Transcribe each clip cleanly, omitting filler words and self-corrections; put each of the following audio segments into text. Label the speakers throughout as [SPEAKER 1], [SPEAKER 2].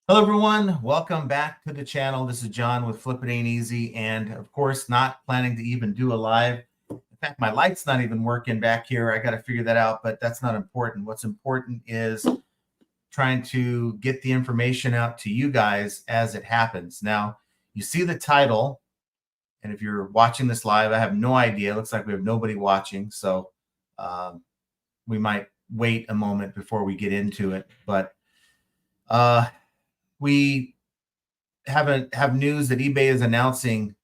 [SPEAKER 1] Hello, everyone. Welcome back to the channel. This is John with Flip It Ain't Easy. And of course, not planning to even do a live. In fact, my light's not even working back here. I got to figure that out, but that's not important. What's important is trying to get the information out to you guys as it happens. Now, you see the title. And if you're watching this live, I have no idea. It looks like we have nobody watching. So we might wait a moment before we get into it. But we have news that eBay is announcing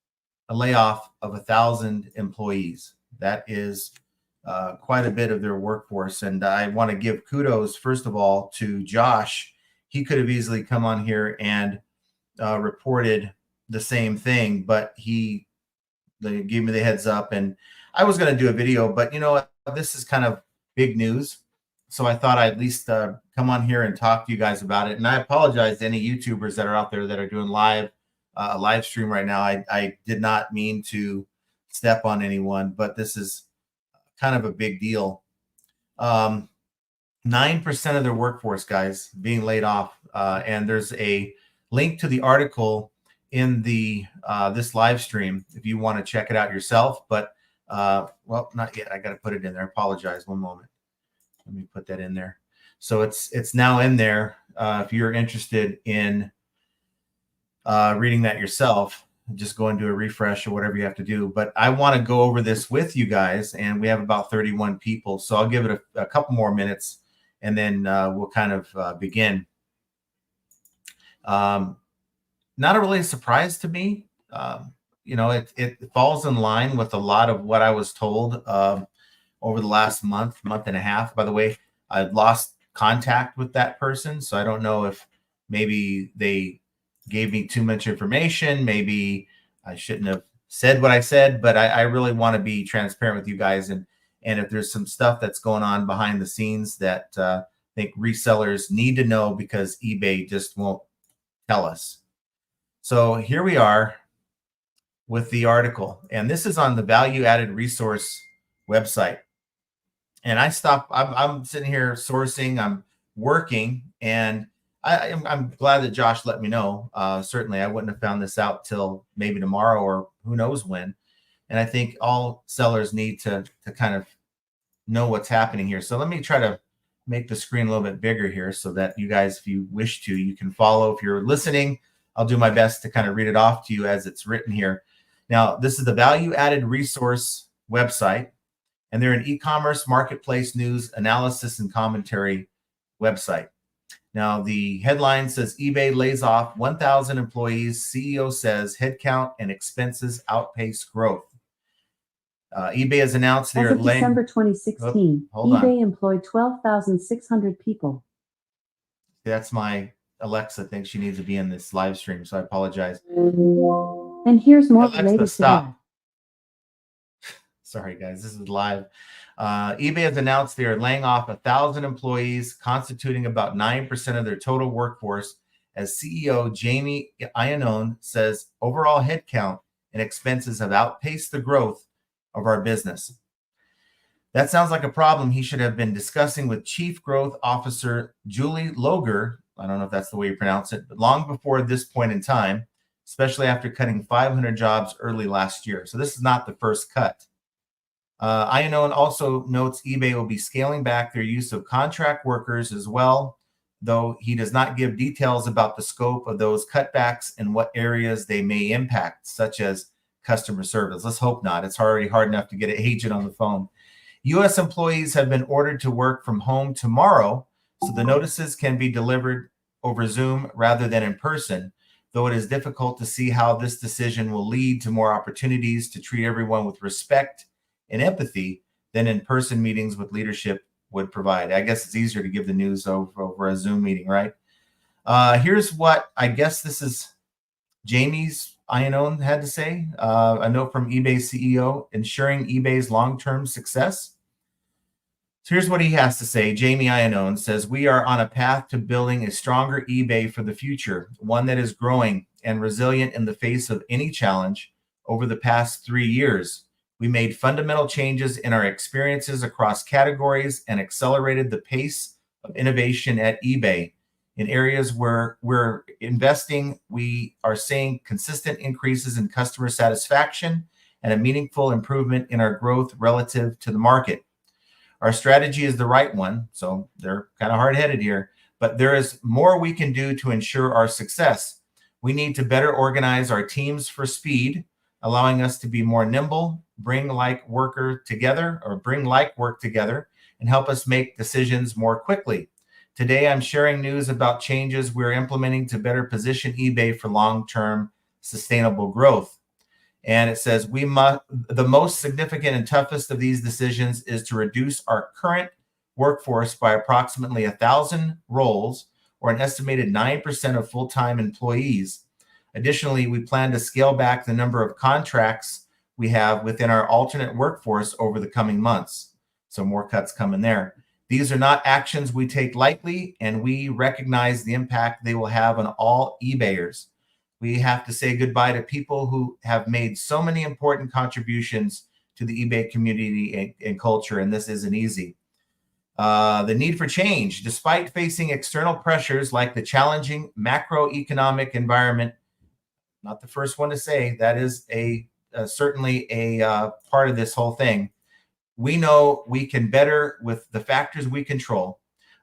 [SPEAKER 1] a layoff of 1,000 employees. That is quite a bit of their workforce. And I want to give kudos, first of all, to Josh. He could have easily come on here and reported the same thing, but they gave me the heads up. And I was going to do a video, but you know, this is kind of big news. So I thought I'd at least come on here and talk to you guys about it. And I apologize to any YouTubers that are out there that are doing a live stream right now. I did not mean to step on anyone, but this is kind of a big deal. 9% of their workforce, guys, being laid off. And there's a link to the article in the this live stream if you want to check it out yourself. But well, not yet. I got to put it in there. I apologize. One moment. Let me put that in there. So it's now in there. If you're interested in reading that yourself, just go and do a refresh or whatever you have to do. But I want to go over this with you guys, and we have about 31 people. So I'll give it a couple more minutes, and then we'll kind of begin. Not a really surprise to me. You know, it falls in line with a lot of what I was told over the last month and a half. By the way, I've lost contact with that person. So I don't know if maybe they gave me too much information. Maybe I shouldn't have said what I said, but I really want to be transparent with you guys. And if there's some stuff that's going on behind the scenes that I think resellers need to know because eBay just won't tell us. So here we are with the article. And this is on the Value Added Resource website. And I'm sitting here sourcing, I'm working, and I'm glad that Josh let me know. Certainly, I wouldn't have found this out till maybe tomorrow or who knows when. And I think all sellers need to kind of know what's happening here. So let me try to make the screen a little bit bigger here so that you guys, if you wish to, you can follow. If you're listening, I'll do my best to kind of read it off to you as it's written here. Now, this is the Value Added Resource website. And they're an e-commerce marketplace news analysis and commentary website. Now, the headline says eBay lays off 1,000 employees. CEO says headcount and expenses outpace growth. eBay has announced
[SPEAKER 2] as of December 2016, eBay employed 12,600 people.
[SPEAKER 1] That's my Alexa thinks she needs to be in this live stream, so I apologize.
[SPEAKER 2] And here's more related to that.
[SPEAKER 1] Sorry, guys, this is live. eBay has announced they are laying off 1,000 employees, constituting about 9% of their total workforce, as CEO Jamie Iannone says overall headcount and expenses have outpaced the growth of our business. That sounds like a problem he should have been discussing with Chief Growth Officer Julie Loger, I don't know if that's the way you pronounce it, but long before this point in time, especially after cutting 500 jobs early last year. So this is not the first cut. Iannone also notes eBay will be scaling back their use of contract workers as well, though he does not give details about the scope of those cutbacks and what areas they may impact, such as customer service. Let's hope not. It's already hard enough to get an agent on the phone. U.S. employees have been ordered to work from home tomorrow, so the notices can be delivered over Zoom rather than in person, though it is difficult to see how this decision will lead to more opportunities to treat everyone with respect and empathy than in-person meetings with leadership would provide. I guess it's easier to give the news over a Zoom meeting, right? Here's what I guess this is Jamie's Iannone had to say. A note from eBay's CEO, ensuring eBay's long-term success. So here's what he has to say. Jamie Iannone says, we are on a path to building a stronger eBay for the future, one that is growing and resilient in the face of any challenge. Over the past 3 years, we made fundamental changes in our experiences across categories and accelerated the pace of innovation at eBay. In areas where we're investing, we are seeing consistent increases in customer satisfaction and a meaningful improvement in our growth relative to the market. Our strategy is the right one, so they're kind of hard-headed here, but there is more we can do to ensure our success. We need to better organize our teams for speed, allowing us to be more nimble, bring like work together, and help us make decisions more quickly. Today, I'm sharing news about changes we're implementing to better position eBay for long-term sustainable growth. And it says the most significant and toughest of these decisions is to reduce our current workforce by approximately 1,000 roles, or an estimated 9% of full-time employees. Additionally, we plan to scale back the number of contracts we have within our alternate workforce over the coming months. So more cuts coming there. These are not actions we take lightly, and we recognize the impact they will have on all eBayers. We have to say goodbye to people who have made so many important contributions to the eBay community and culture, and this isn't easy. The need for change. Despite facing external pressures like the challenging macroeconomic environment, not the first one to say, that is certainly a part of this whole thing. We know we can better with the factors we control.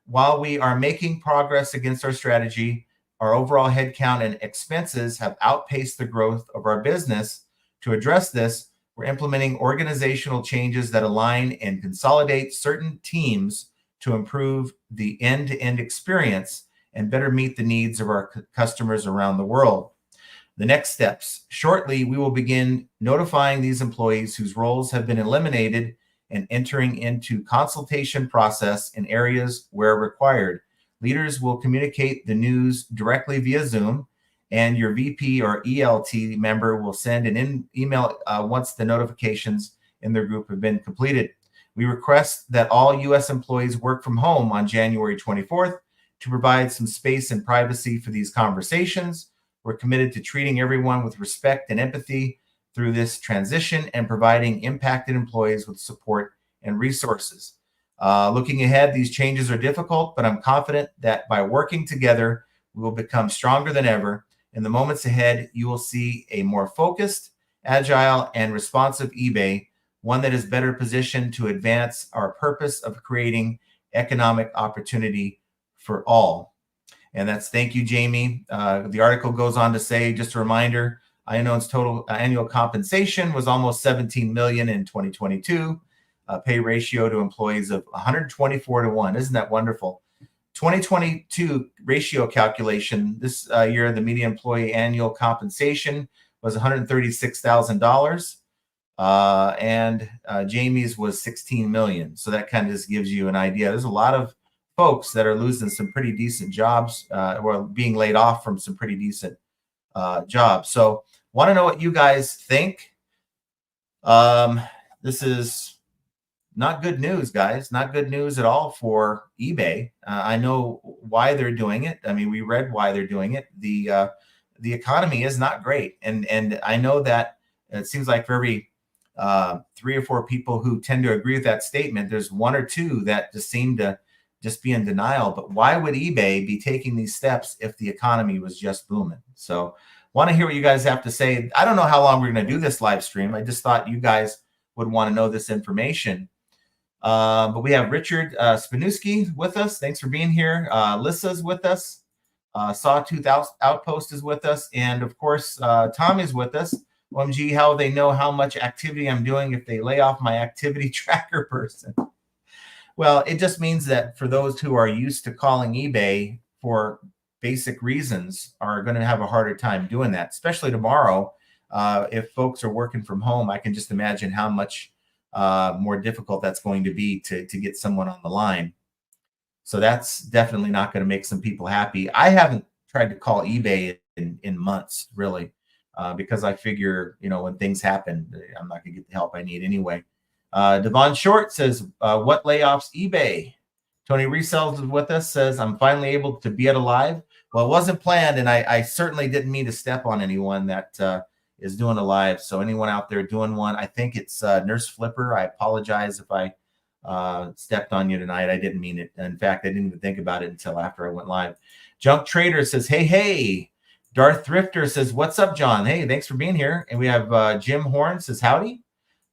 [SPEAKER 1] While we are making progress against our strategy, our overall headcount and expenses have outpaced the growth of our business. To address this, we're implementing organizational changes that align and consolidate certain teams to improve the end-to-end experience and better meet the needs of our customers around the world. The next steps. Shortly, we will begin notifying these employees whose roles have been eliminated and entering into consultation process in areas where required. Leaders will communicate the news directly via Zoom, and your VP or ELT member will send an email once the notifications in their group have been completed. We request that all U.S. employees work from home on January 24th to provide some space and privacy for these conversations. We're committed to treating everyone with respect and empathy through this transition and providing impacted employees with support and resources. Looking ahead, these changes are difficult, but I'm confident that by working together, we will become stronger than ever. In the moments ahead, you will see a more focused, agile, and responsive eBay, one that is better positioned to advance our purpose of creating economic opportunity for all. And that's thank you, Jamie. The article goes on to say, just a reminder, Inown's total annual compensation was almost $17 million in 2022. Pay ratio to employees of 124-1. Isn't that wonderful? 2022 ratio calculation. This year, the median employee annual compensation was $136,000. And Jamie's was $16 million. So that kind of just gives you an idea. There's a lot of folks that are losing some pretty decent jobs or being laid off from some pretty decent jobs. So want to know what you guys think. This is not good news, guys. Not good news at all for eBay. I know why they're doing it. I mean, we read why they're doing it. The economy is not great, and I know that it seems like for every 3 or 4 people who tend to agree with that statement, there's 1 or 2 that just seem to just be in denial. But why would eBay be taking these steps if the economy was just booming? So want to hear what you guys have to say. I don't know how long we're going to do this live stream. I just thought you guys would want to know this information. But we have Richard Spanuski with us. Thanks for being here. Lissa's with us. Sawtooth Outpost is with us. And of course, Tom is with us. OMG, how they know how much activity I'm doing if they lay off my activity tracker person. Well, it just means that for those who are used to calling eBay for basic reasons are going to have a harder time doing that, especially tomorrow. If folks are working from home, I can just imagine how much more difficult that's going to be to get someone on the line. So that's definitely not going to make some people happy. I haven't tried to call eBay in months, really, because I figure, when things happen, I'm not going to get the help I need anyway. Devon Short says, what layoffs eBay? Tony Resells is with us, says, I'm finally able to be at a live. Well, it wasn't planned, and I certainly didn't mean to step on anyone that is doing a live. So anyone out there doing one, I think it's Nurse Flipper. I apologize if I Stepped on you tonight. I didn't mean it. In fact, I didn't even think about it until after I went live. Junk Trader says, hey. Darth Thrifter says, what's up, John? Hey, thanks for being here. And we have Jim Horn says, howdy.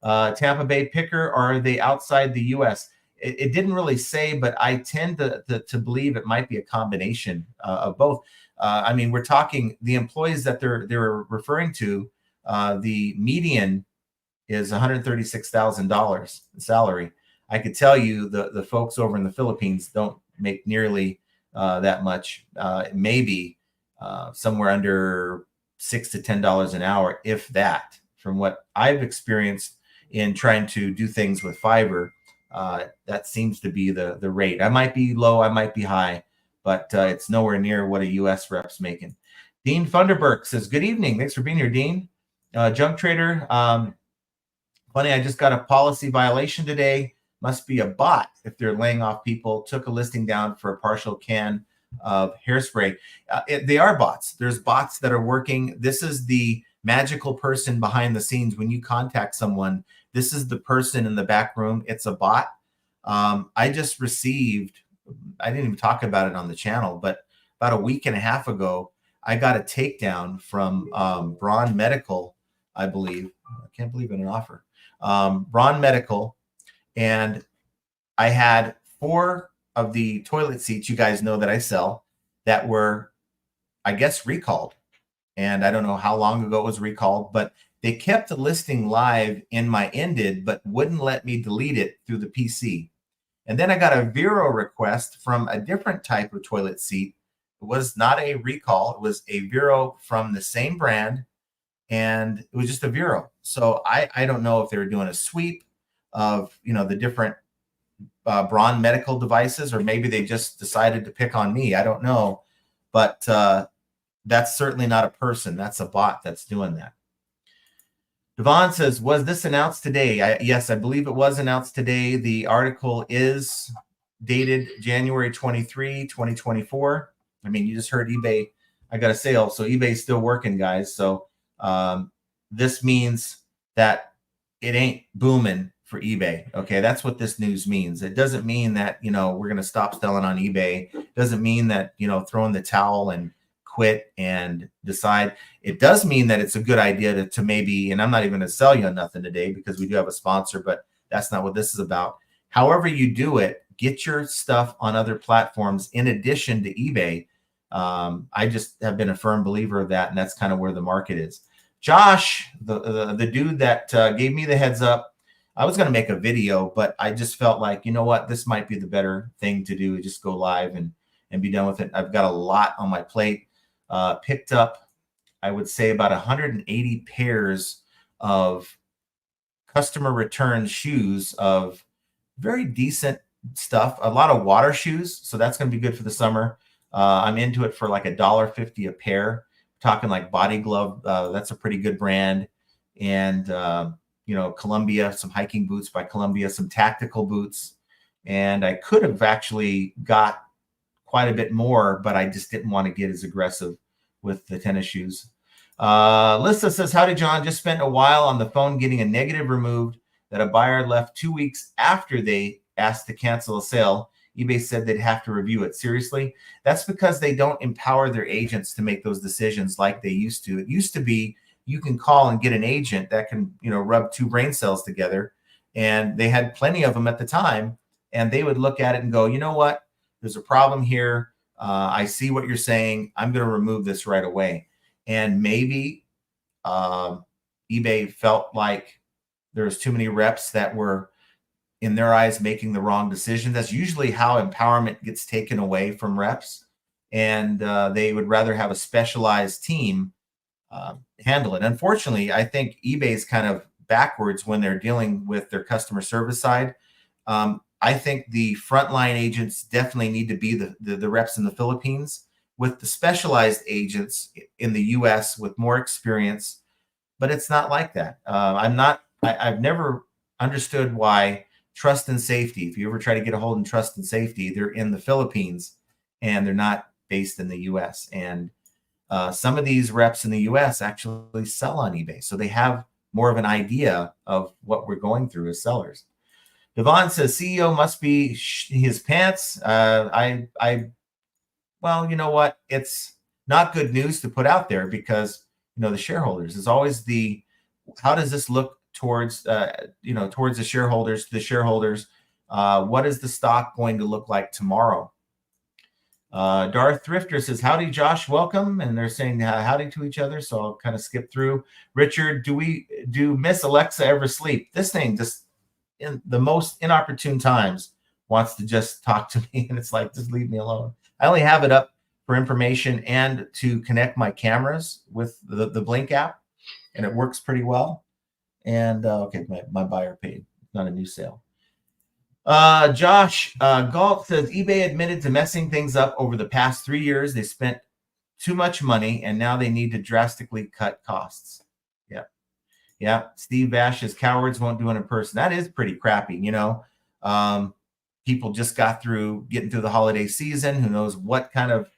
[SPEAKER 1] Tampa Bay Picker, are they outside the U.S.? It didn't really say, but I tend to believe it might be a combination of both. I mean, we're talking the employees that they're referring to. The median is $136,000 salary. I could tell you the folks over in the Philippines don't make nearly that much. Maybe somewhere under $6 to $10 an hour, if that. From what I've experienced in trying to do things with Fiverr, that seems to be the rate. I might be low, I might be high, but it's nowhere near what a U.S. rep's making. Dean Funderburk says, good evening. Thanks for being here, Dean. Junk Trader, funny, I just got a policy violation today. Must be a bot if they're laying off people. Took a listing down for a partial can of hairspray. They are bots. There's bots that are working. This is the magical person behind the scenes. When you contact someone, this is the person in the back room. It's a bot. I just received, I didn't even talk about it on the channel, but about a week and a half ago, I got a takedown from Braun Medical, I believe. I can't believe in an offer. Braun Medical. And I had 4 of the toilet seats, you guys know that I sell, that were, I guess, recalled. And I don't know how long ago it was recalled, but they kept the listing live in my ended, but wouldn't let me delete it through the PC. And then I got a Vero request from a different type of toilet seat. It was not a recall. It was a Vero from the same brand. And it was just a Vero. So I don't know if they were doing a sweep of, you know, the different Braun medical devices, or maybe they just decided to pick on me. I don't know. But that's certainly not a person. That's a bot that's doing that. Devon says, was this announced today? Yes, I believe it was announced today. The article is dated January 23, 2024. I mean, you just heard eBay. I got a sale. So eBay's still working, guys. So this means that it ain't booming for eBay. Okay, that's what this news means. It doesn't mean that, you know, we're going to stop selling on eBay. It doesn't mean that, you know, throwing the towel and quit and decide. It does mean that it's a good idea to maybe, and I'm not even going to sell you on nothing today because we do have a sponsor, but that's not what this is about. However you do it, get your stuff on other platforms in addition to eBay. I just have been a firm believer of that, and that's kind of where the market is. Josh, the dude that gave me the heads up, I was going to make a video, but I just felt like, you know what, this might be the better thing to do. Just go live and be done with it. I've got a lot on my plate. Picked up, I would say, about 180 pairs of customer return shoes of very decent stuff. A lot of water shoes, so that's going to be good for the summer. I'm into it for like $1.50 a pair. Talking like Body Glove, that's a pretty good brand. And you know, Columbia, some hiking boots by Columbia, some tactical boots. And I could have actually got quite a bit more, but I just didn't want to get as aggressive with the tennis shoes. Lissa says, howdy, John. Just spent a while on the phone getting a negative removed that a buyer left 2 weeks after they asked to cancel a sale. eBay said they'd have to review it. Seriously? That's because they don't empower their agents to make those decisions like they used to. It used to be you can call and get an agent that can, you know, rub 2 brain cells together. And they had plenty of them at the time. And they would look at it and go, you know what? There's a problem here. I see what you're saying. I'm going to remove this right away. And maybe eBay felt like there's too many reps that were, in their eyes, making the wrong decision. That's usually how empowerment gets taken away from reps. And they would rather have a specialized team handle it. Unfortunately, I think eBay's kind of backwards when they're dealing with their customer service side. I think the frontline agents definitely need to be the reps in the Philippines, with the specialized agents in the US with more experience. But it's not like that. I've never understood why Trust and Safety, if you ever try to get a hold of Trust and Safety, they're in the Philippines and they're not based in the US. And some of these reps in the US actually sell on eBay. So they have more of an idea of what we're going through as sellers. Devon says CEO must be his pants. Well, you know what? It's not good news to put out there because, the shareholders is always how does this look towards, towards the shareholders? What is the stock going to look like tomorrow? Darth Thrifter says, howdy, Josh, welcome. And they're saying howdy to each other. So I'll kind of skip through. Richard, do Miss Alexa ever sleep? This thing just in the most inopportune times wants to just talk to me. And it's like, just leave me alone. I only have it up for information and to connect my cameras with the Blink app. And it works pretty well. And okay, my buyer paid, not a new sale. Josh Galt says eBay admitted to messing things up over the past 3 years. They spent too much money and now they need to drastically cut costs. Yeah. Steve Bash's cowards won't do it in person. That is pretty crappy. People just got through getting through the holiday season. Who knows what kind of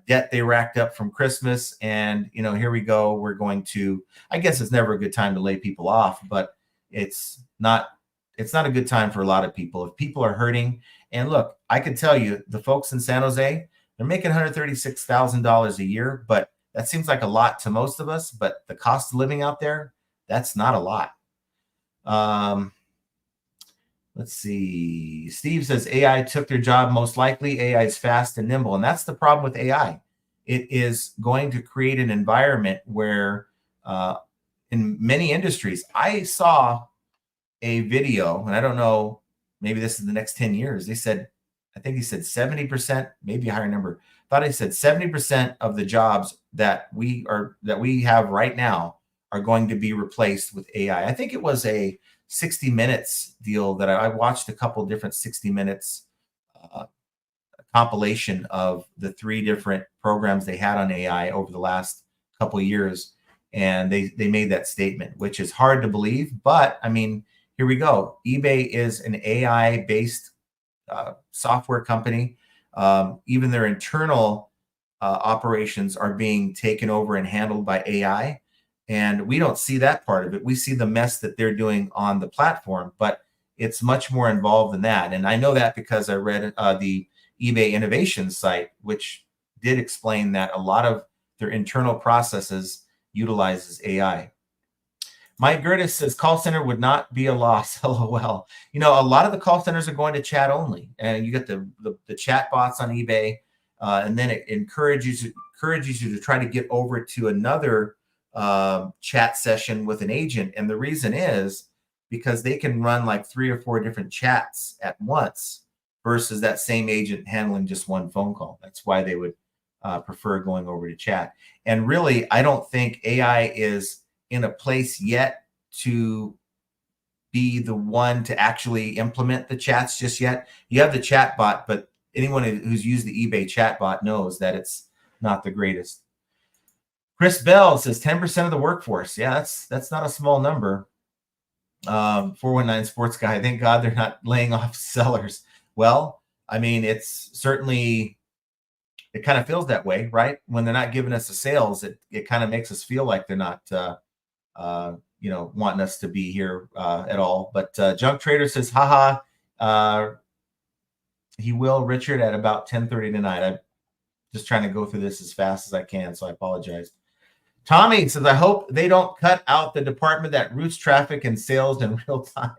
[SPEAKER 1] debt they racked up from Christmas. And, here we go. We're going to, I guess it's never a good time to lay people off, but it's not a good time for a lot of people. If people are hurting, and look, I can tell you the folks in San Jose, they're making $136,000 a year, but that seems like a lot to most of us, but the cost of living out there, that's not a lot. Let's see. Steve says AI took their job. Most likely AI is fast and nimble. And that's the problem with AI. It is going to create an environment where in many industries, I saw a video, and I don't know, maybe this is the next 10 years. I think he said 70%, maybe a higher number. Thought he said 70% of the jobs that we have right now are going to be replaced with AI. I think it was a 60 Minutes deal that I watched a couple of different 60 Minutes compilation of the 3 different programs they had on AI over the last couple of years. And they made that statement, which is hard to believe. But I mean, here we go. eBay is an AI-based software company. Even their internal operations are being taken over and handled by AI. And we don't see that part of it. We see the mess that they're doing on the platform, but it's much more involved than that. And I know that because I read the eBay innovation site, which did explain that a lot of their internal processes utilizes AI. Mike Gertis says call center would not be a loss. LOL. A lot of the call centers are going to chat only, and you get the chat bots on eBay, and then it encourages you to try to get over to another chat session with an agent. And the reason is because they can run like 3 or 4 different chats at once versus that same agent handling just one phone call. That's why they would prefer going over to chat. And really, I don't think AI is in a place yet to be the one to actually implement the chats just yet. You have the chat bot, but anyone who's used the eBay chat bot knows that it's not the greatest. Chris Bell says 10% of the workforce. Yeah, that's not a small number. 419 Sports Guy, thank God they're not laying off sellers. Well, I mean, it's certainly, it kind of feels that way, right? When they're not giving us the sales, it kind of makes us feel like they're not wanting us to be here at all. But Junk Trader says, haha, he will, Richard, at about 10:30 tonight. I'm just trying to go through this as fast as I can, so I apologize. Tommy says, I hope they don't cut out the department that routes traffic and sales in real time.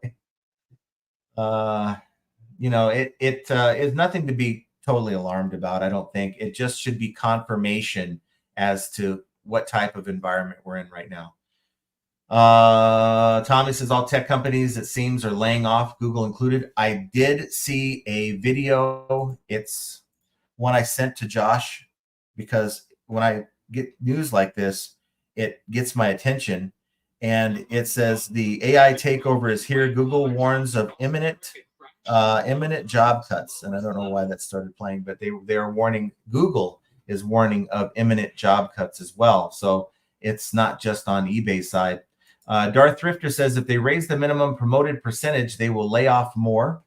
[SPEAKER 1] It is nothing to be totally alarmed about, I don't think. It just should be confirmation as to what type of environment we're in right now. Tommy says all tech companies, it seems, are laying off, Google included. I did see a video. It's one I sent to Josh because when I get news like this, it gets my attention. And it says the AI takeover is here. Google warns of imminent job cuts. And I don't know why that started playing, but they are warning, Google is warning of imminent job cuts as well. So it's not just on eBay's side. Darth Thrifter says if they raise the minimum promoted percentage, they will lay off more.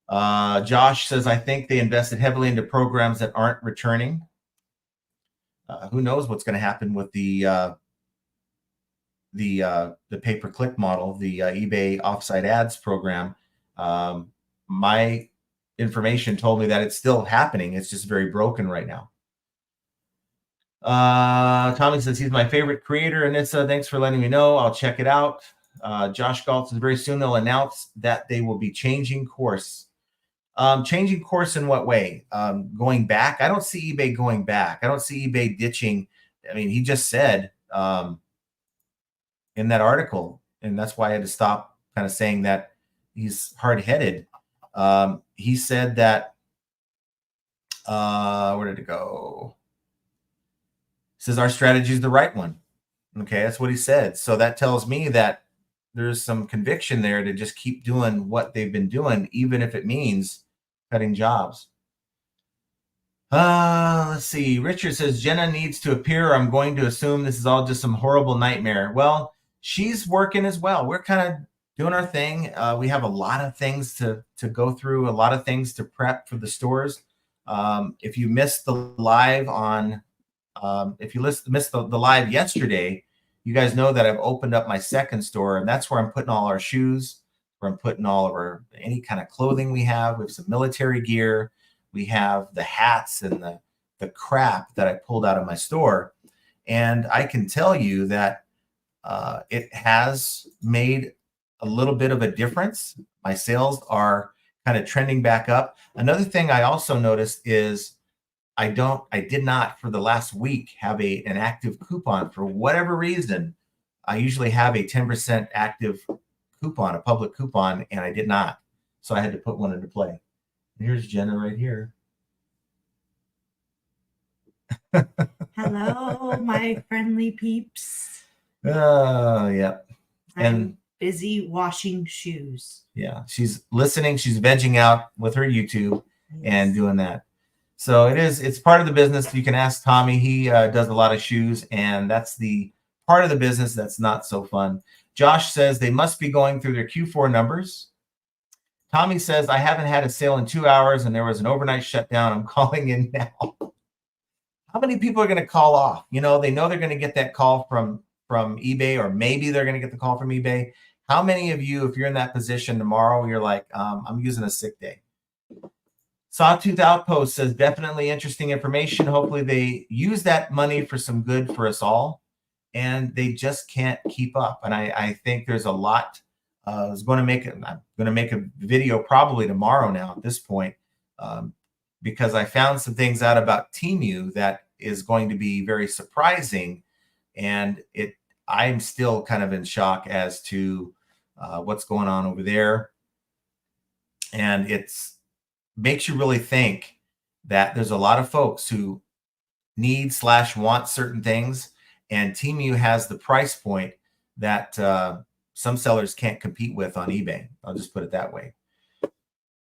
[SPEAKER 1] Josh says, I think they invested heavily into programs that aren't returning. Who knows what's going to happen with the the pay-per-click model, the eBay offsite ads program, my information told me that it's still happening. It's just very broken right now. Tommy says he's my favorite creator, and thanks for letting me know. I'll check it out. Josh Galt says very soon they'll announce that they will be changing course. Changing course in what way? Going back? I don't see eBay going back. I don't see eBay ditching. I mean, he just said in that article, and that's why I had to stop kind of saying that he's hard-headed. He said that, where did it go? He says our strategy is the right one. Okay, that's what he said. So that tells me that there's some conviction there to just keep doing what they've been doing, even if it means cutting jobs. Let's see. Richard says Jenna needs to appear. I'm going to assume this is all just some horrible nightmare. Well, she's working as well. We're kind of doing our thing. We have a lot of things to go through, a lot of things to prep for the stores. If you missed the live on, if you missed the live yesterday, you guys know that I've opened up my second store, and that's where I'm putting all our shoes, where I'm putting all of our any kind of clothing we have. We have some military gear. We have the hats and the crap that I pulled out of my store. And I can tell you that it has made a little bit of a difference. My sales are kind of trending back up. Another thing I also noticed is I did not for the last week have an active coupon for whatever reason. I usually have a 10% active coupon, a public coupon, and I did not. So I had to put one into play. Here's Jenna right here.
[SPEAKER 3] Hello, my friendly peeps.
[SPEAKER 1] Yeah.
[SPEAKER 3] I'm busy washing shoes.
[SPEAKER 1] Yeah, she's listening. She's vegging out with her YouTube and doing that. So it's part of the business. You can ask Tommy. He does a lot of shoes, and that's the part of the business that's not so fun. Josh says they must be going through their Q4 numbers. Tommy says, I haven't had a sale in 2 hours, and there was an overnight shutdown. I'm calling in now. How many people are going to call off? You know, they know they're going to get that call from eBay, or maybe they're going to get the call from eBay. How many of you, if you're in that position tomorrow, you're like, I'm using a sick day? Sawtooth Outpost says, definitely interesting information. Hopefully they use that money for some good for us all. And they just can't keep up. And I think there's a lot. I'm going to make a video probably tomorrow now at this point, because I found some things out about Temu that is going to be very surprising. And I'm still kind of in shock as to what's going on over there. And makes you really think that there's a lot of folks who need/want certain things, and Temu has the price point that some sellers can't compete with on eBay. I'll just put it that way.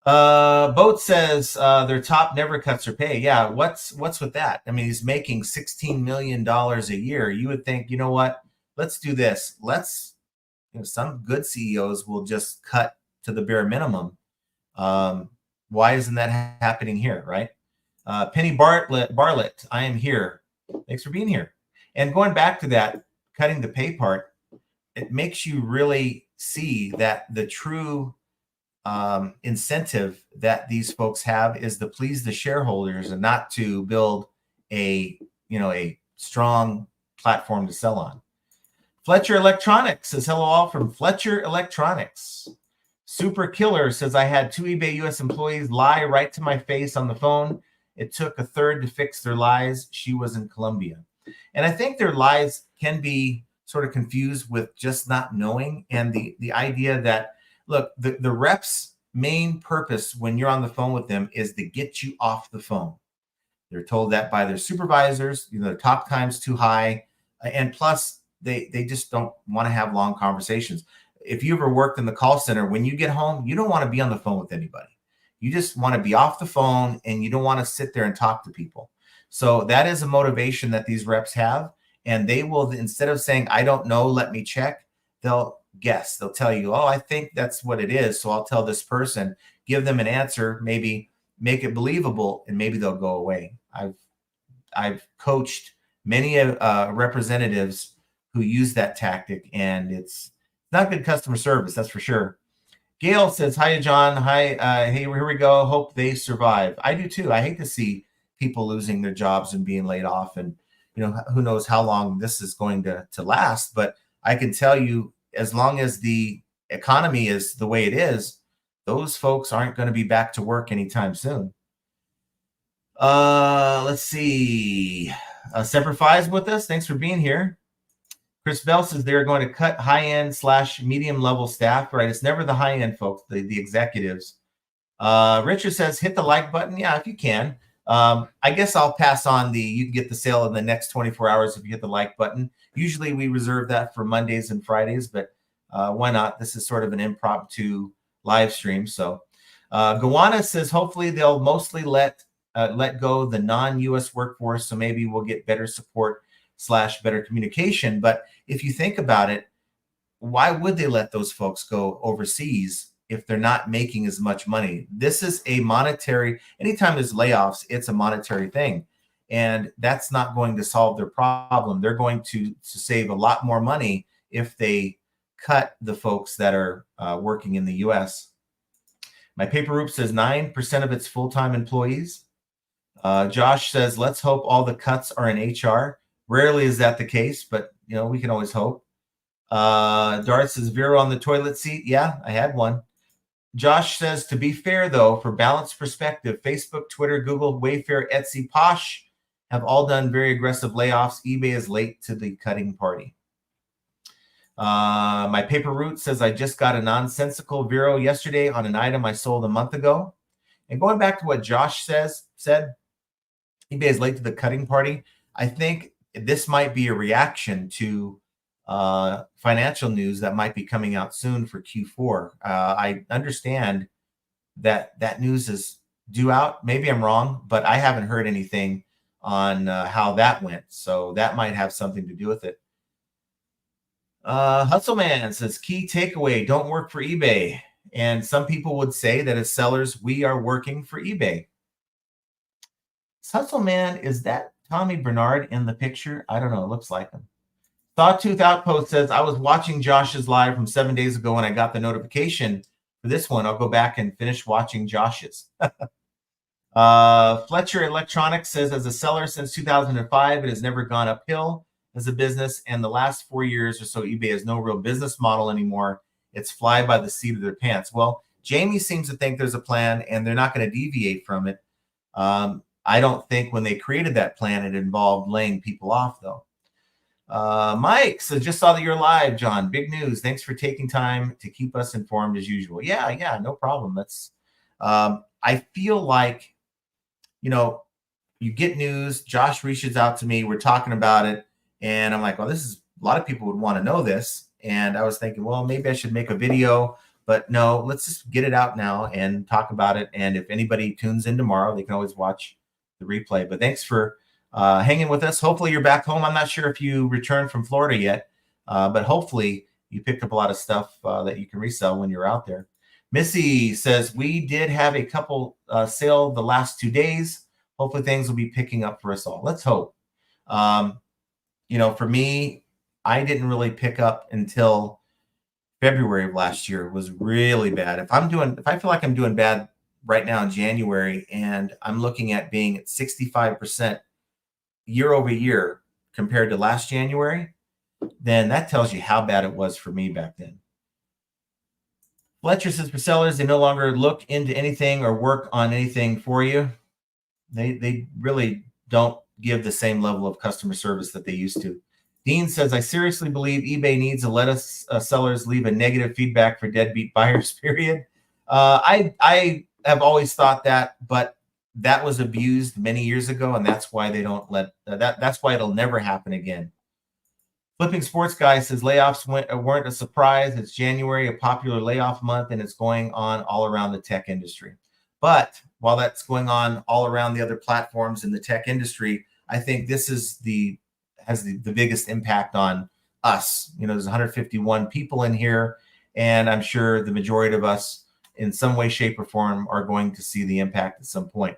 [SPEAKER 1] Boat says their top never cuts their pay. Yeah, what's with that? I mean, he's making $16 million a year. You would think, you know what? Let's do this. Some good CEOs will just cut to the bare minimum. Why isn't that happening here, right? Penny Bartlett, I am here. Thanks for being here. And going back to that, cutting the pay part, it makes you really see that the true incentive that these folks have is to please the shareholders and not to build a strong platform to sell on. Fletcher Electronics says, hello all from Fletcher Electronics. Super Killer says, I had 2 eBay US employees lie right to my face on the phone. It took a third to fix their lies. She was in Colombia. And I think their lies can be sort of confused with just not knowing. And the idea that, look, the rep's main purpose when you're on the phone with them is to get you off the phone. They're told that by their supervisors, the talk time's too high. And plus, they just don't want to have long conversations. If you ever worked in the call center, when you get home, you don't want to be on the phone with anybody. You just want to be off the phone, and you don't want to sit there and talk to people. So that is a motivation that these reps have. And they will, instead of saying, I don't know, let me check, they'll guess. They'll tell you, oh, I think that's what it is. So I'll tell this person, give them an answer, maybe make it believable, and maybe they'll go away. I've coached many representatives who use that tactic, and it's not good customer service, that's for sure. Gail says, hi, John. Hi. Hey, here we go. Hope they survive. I do too. I hate to see people losing their jobs and being laid off. And, who knows how long this is going to last. But I can tell you, as long as the economy is the way it is, those folks aren't going to be back to work anytime soon. Let's see. Semper Fi is with us. Thanks for being here. Chris Bell says they're going to cut high-end / medium level staff, right? It's never the high-end folks, the executives. Richard says, hit the like button. Yeah, if you can. I guess I'll pass on you can get the sale in the next 24 hours if you hit the like button. Usually we reserve that for Mondays and Fridays, but why not? This is sort of an impromptu live stream. So Gawana says, hopefully they'll mostly let go the non-U.S. workforce, so maybe we'll get better support / better communication. But if you think about it, why would they let those folks go overseas if they're not making as much money? This is a monetary, anytime there's layoffs, it's a monetary thing. And that's not going to solve their problem. They're going to save a lot more money if they cut the folks that are working in the U.S. My paper route says 9% of its full-time employees. Josh says, let's hope all the cuts are in HR. Rarely is that the case, but we can always hope. Dart says, Vero on the toilet seat. Yeah, I had one. Josh says, to be fair, though, for balanced perspective, Facebook, Twitter, Google, Wayfair, Etsy, Posh have all done very aggressive layoffs. eBay is late to the cutting party. My paper route says, I just got a nonsensical Vero yesterday on an item I sold a month ago. And going back to what Josh said, eBay is late to the cutting party. I think this might be a reaction to financial news that might be coming out soon for Q4. I understand that news is due out. Maybe I'm wrong, but I haven't heard anything on how that went. So that might have something to do with it. Hustleman says, key takeaway, don't work for eBay. And some people would say that as sellers, we are working for eBay. Hustleman, is that Tommy Bernard in the picture? I don't know. It looks like him. Sawtooth Outpost says, I was watching Josh's live from 7 days ago when I got the notification for this one. I'll go back and finish watching Josh's. Fletcher Electronics says, as a seller since 2005, it has never gone uphill as a business. And the last 4 years or so, eBay has no real business model anymore. It's fly by the seat of their pants. Well, Jamie seems to think there's a plan and they're not going to deviate from it. I don't think when they created that plan, it involved laying people off, though. Mike says, just saw that you're live, John. Big news. Thanks for taking time to keep us informed as usual. Yeah, no problem. That's I feel like, you get news. Josh reaches out to me. We're talking about it. And I'm like, well, this is a lot of people would want to know this. And I was thinking, well, maybe I should make a video. But no, let's just get it out now and talk about it. And if anybody tunes in tomorrow, they can always watch the replay. But thanks for hanging with us. Hopefully you're back home. I'm not sure if you returned from Florida yet, but hopefully you picked up a lot of stuff that you can resell when you're out there. Missy says, we did have a couple sale the last 2 days. Hopefully things will be picking up for us all. Let's hope. For me, I didn't really pick up until February of last year. It was really bad. If I feel like I'm doing bad right now in January and I'm looking at being at 65% year over year compared to last January, then that tells you how bad it was for me back then. Fletcher says, for sellers, they no longer look into anything or work on anything for you. They really don't give the same level of customer service that they used to. Dean says, I seriously believe eBay needs to let us sellers leave a negative feedback for deadbeat buyers, period. I have always thought that, but that was abused many years ago, and that's why they don't let that's why it'll never happen again. Flipping Sports Guy says, layoffs weren't a surprise. It's January, a popular layoff month, and it's going on all around the tech industry. But while that's going on all around the other platforms in the tech industry, I think this is has the biggest impact on us. There's 151 people in here, and I'm sure the majority of us in some way, shape, or form are going to see the impact at some point.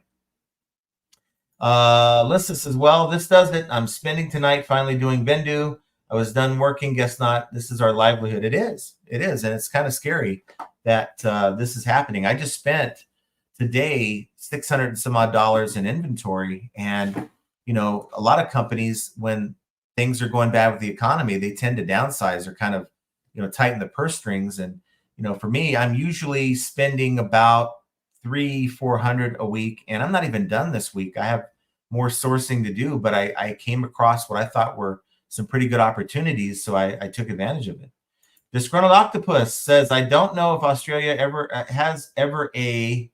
[SPEAKER 1] Lissa says, well, this does it. I'm spending tonight finally doing Vendu. I was done working. Guess not. This is our livelihood. It is. It is. And it's kind of scary that this is happening. I just spent today 600 and some odd dollars in inventory. And, a lot of companies, when things are going bad with the economy, they tend to downsize or kind of, tighten the purse strings. And, for me, I'm usually spending about 300-400 a week. And I'm not even done this week. I have more sourcing to do, but I came across what I thought were some pretty good opportunities. So I took advantage of it. Disgruntled Octopus says, I don't know if Australia ever has ever and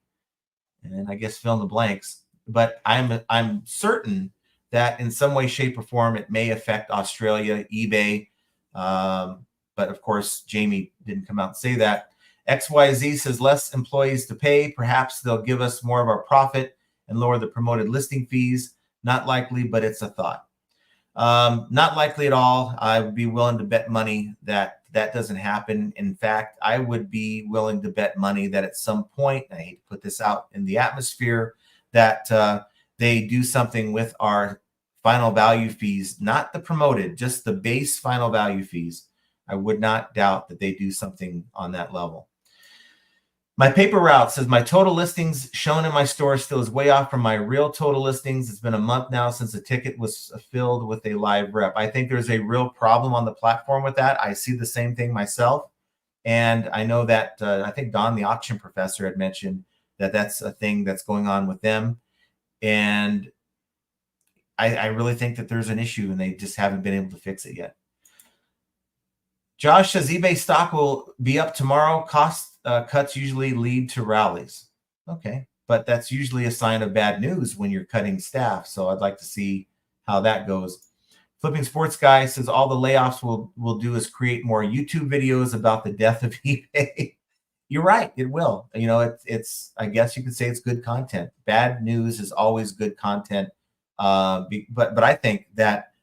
[SPEAKER 1] I guess fill in the blanks, but I'm certain that in some way, shape, or form, it may affect Australia, eBay. But of course, Jamie didn't come out and say that. XYZ says less employees to pay. Perhaps they'll give us more of our profit and lower the promoted listing fees. Not likely, but it's a thought. Not likely at all. I would be willing to bet money that doesn't happen. In fact, I would be willing to bet money that at some point, I hate to put this out in the atmosphere, that they do something with our final value fees, not the promoted, just the base final value fees. I would not doubt that they do something on that level. My paper route says my total listings shown in my store still is way off from my real total listings. It's been a month now since the ticket was filled with a live rep. I think there's a real problem on the platform with that. I see the same thing myself. And I know that I think Don, the auction professor, had mentioned that that's a thing that's going on with them. And I really think that there's an issue and they just haven't been able to fix it yet. Josh says eBay stock will be up tomorrow. Cost cuts usually lead to rallies. Okay, but that's usually a sign of bad news when you're cutting staff. So I'd like to see how that goes. Flipping Sports Guy says all the layoffs will do is create more YouTube videos about the death of eBay. You're right, it will. It's I guess you could say it's good content. Bad news is always good content. But I think that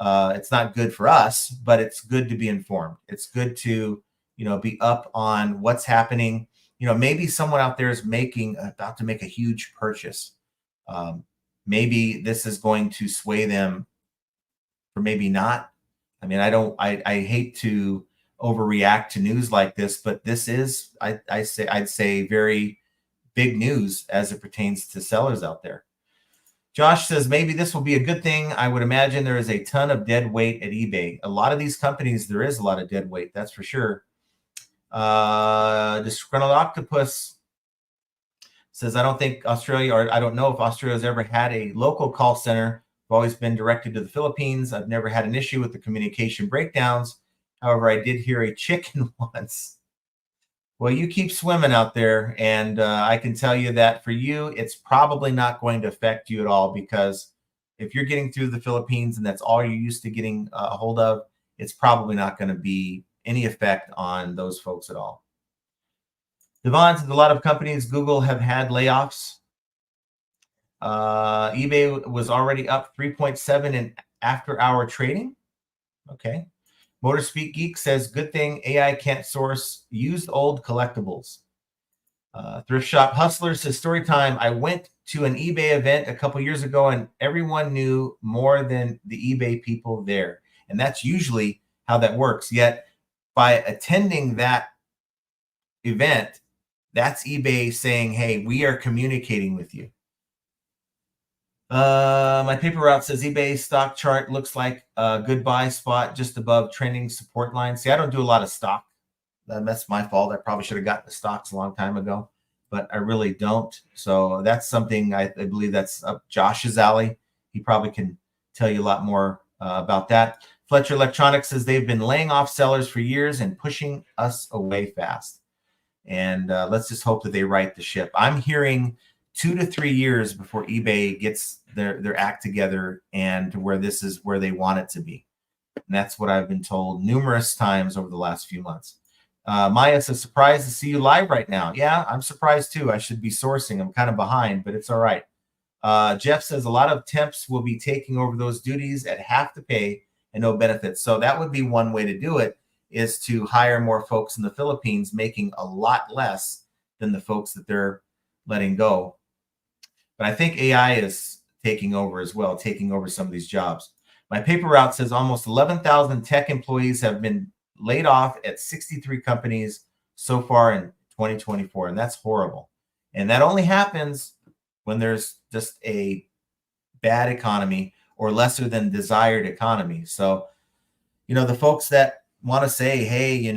[SPEAKER 1] it's not good for us, but it's good to be informed. It's good to, be up on what's happening. Maybe someone out there is about to make a huge purchase. Maybe this is going to sway them, or maybe not. I mean, I hate to overreact to news like this, but this is, I'd say very big news as it pertains to sellers out there. Josh says, maybe this will be a good thing. I would imagine there is a ton of dead weight at eBay. A lot of these companies, there is a lot of dead weight. That's for sure. Disgruntled Octopus says, I don't think Australia, or I don't know if Australia's ever had a local call center. I've always been directed to the Philippines. I've never had an issue with the communication breakdowns. However, I did hear a chicken once. Well, you keep swimming out there, and I can tell you that for you, it's probably not going to affect you at all, because if you're getting through the Philippines and that's all you're used to getting a hold of, it's probably not going to be any effect on those folks at all. Devon says a lot of companies, Google, have had layoffs. eBay was already up 3.7 in after-hour trading. Okay. Motor Speak Geek says, good thing AI can't source used old collectibles. Thrift Shop Hustler says, story time. I went to an eBay event a couple years ago and everyone knew more than the eBay people there. And that's usually how that works. Yet by attending that event, that's eBay saying, hey, we are communicating with you. My paper route says eBay stock chart looks like a good buy spot just above trending support line. See, I don't do a lot of stock. That's my fault. I probably should have gotten the stocks a long time ago, but I really don't. So that's something I believe that's up Josh's alley. He probably can tell you a lot more about that. Fletcher Electronics says they've been laying off sellers for years and pushing us away fast. And let's just hope that they right the ship. I'm hearing 2 to 3 years before eBay gets their act together and to where this is where they want it to be. And that's what I've been told numerous times over the last few months. Maya says, surprised to see you live right now. Yeah, I'm surprised too. I should be sourcing. I'm kind of behind, but it's all right. Jeff says a lot of temps will be taking over those duties at half the pay and no benefits. So that would be one way to do it, is to hire more folks in the Philippines, making a lot less than the folks that they're letting go. But I think AI is taking over as well, taking over some of these jobs. My paper route says almost 11,000 tech employees have been laid off at 63 companies so far in 2024. And that's horrible. And that only happens when there's just a bad economy or lesser than desired economy. So, the folks that want to say, hey,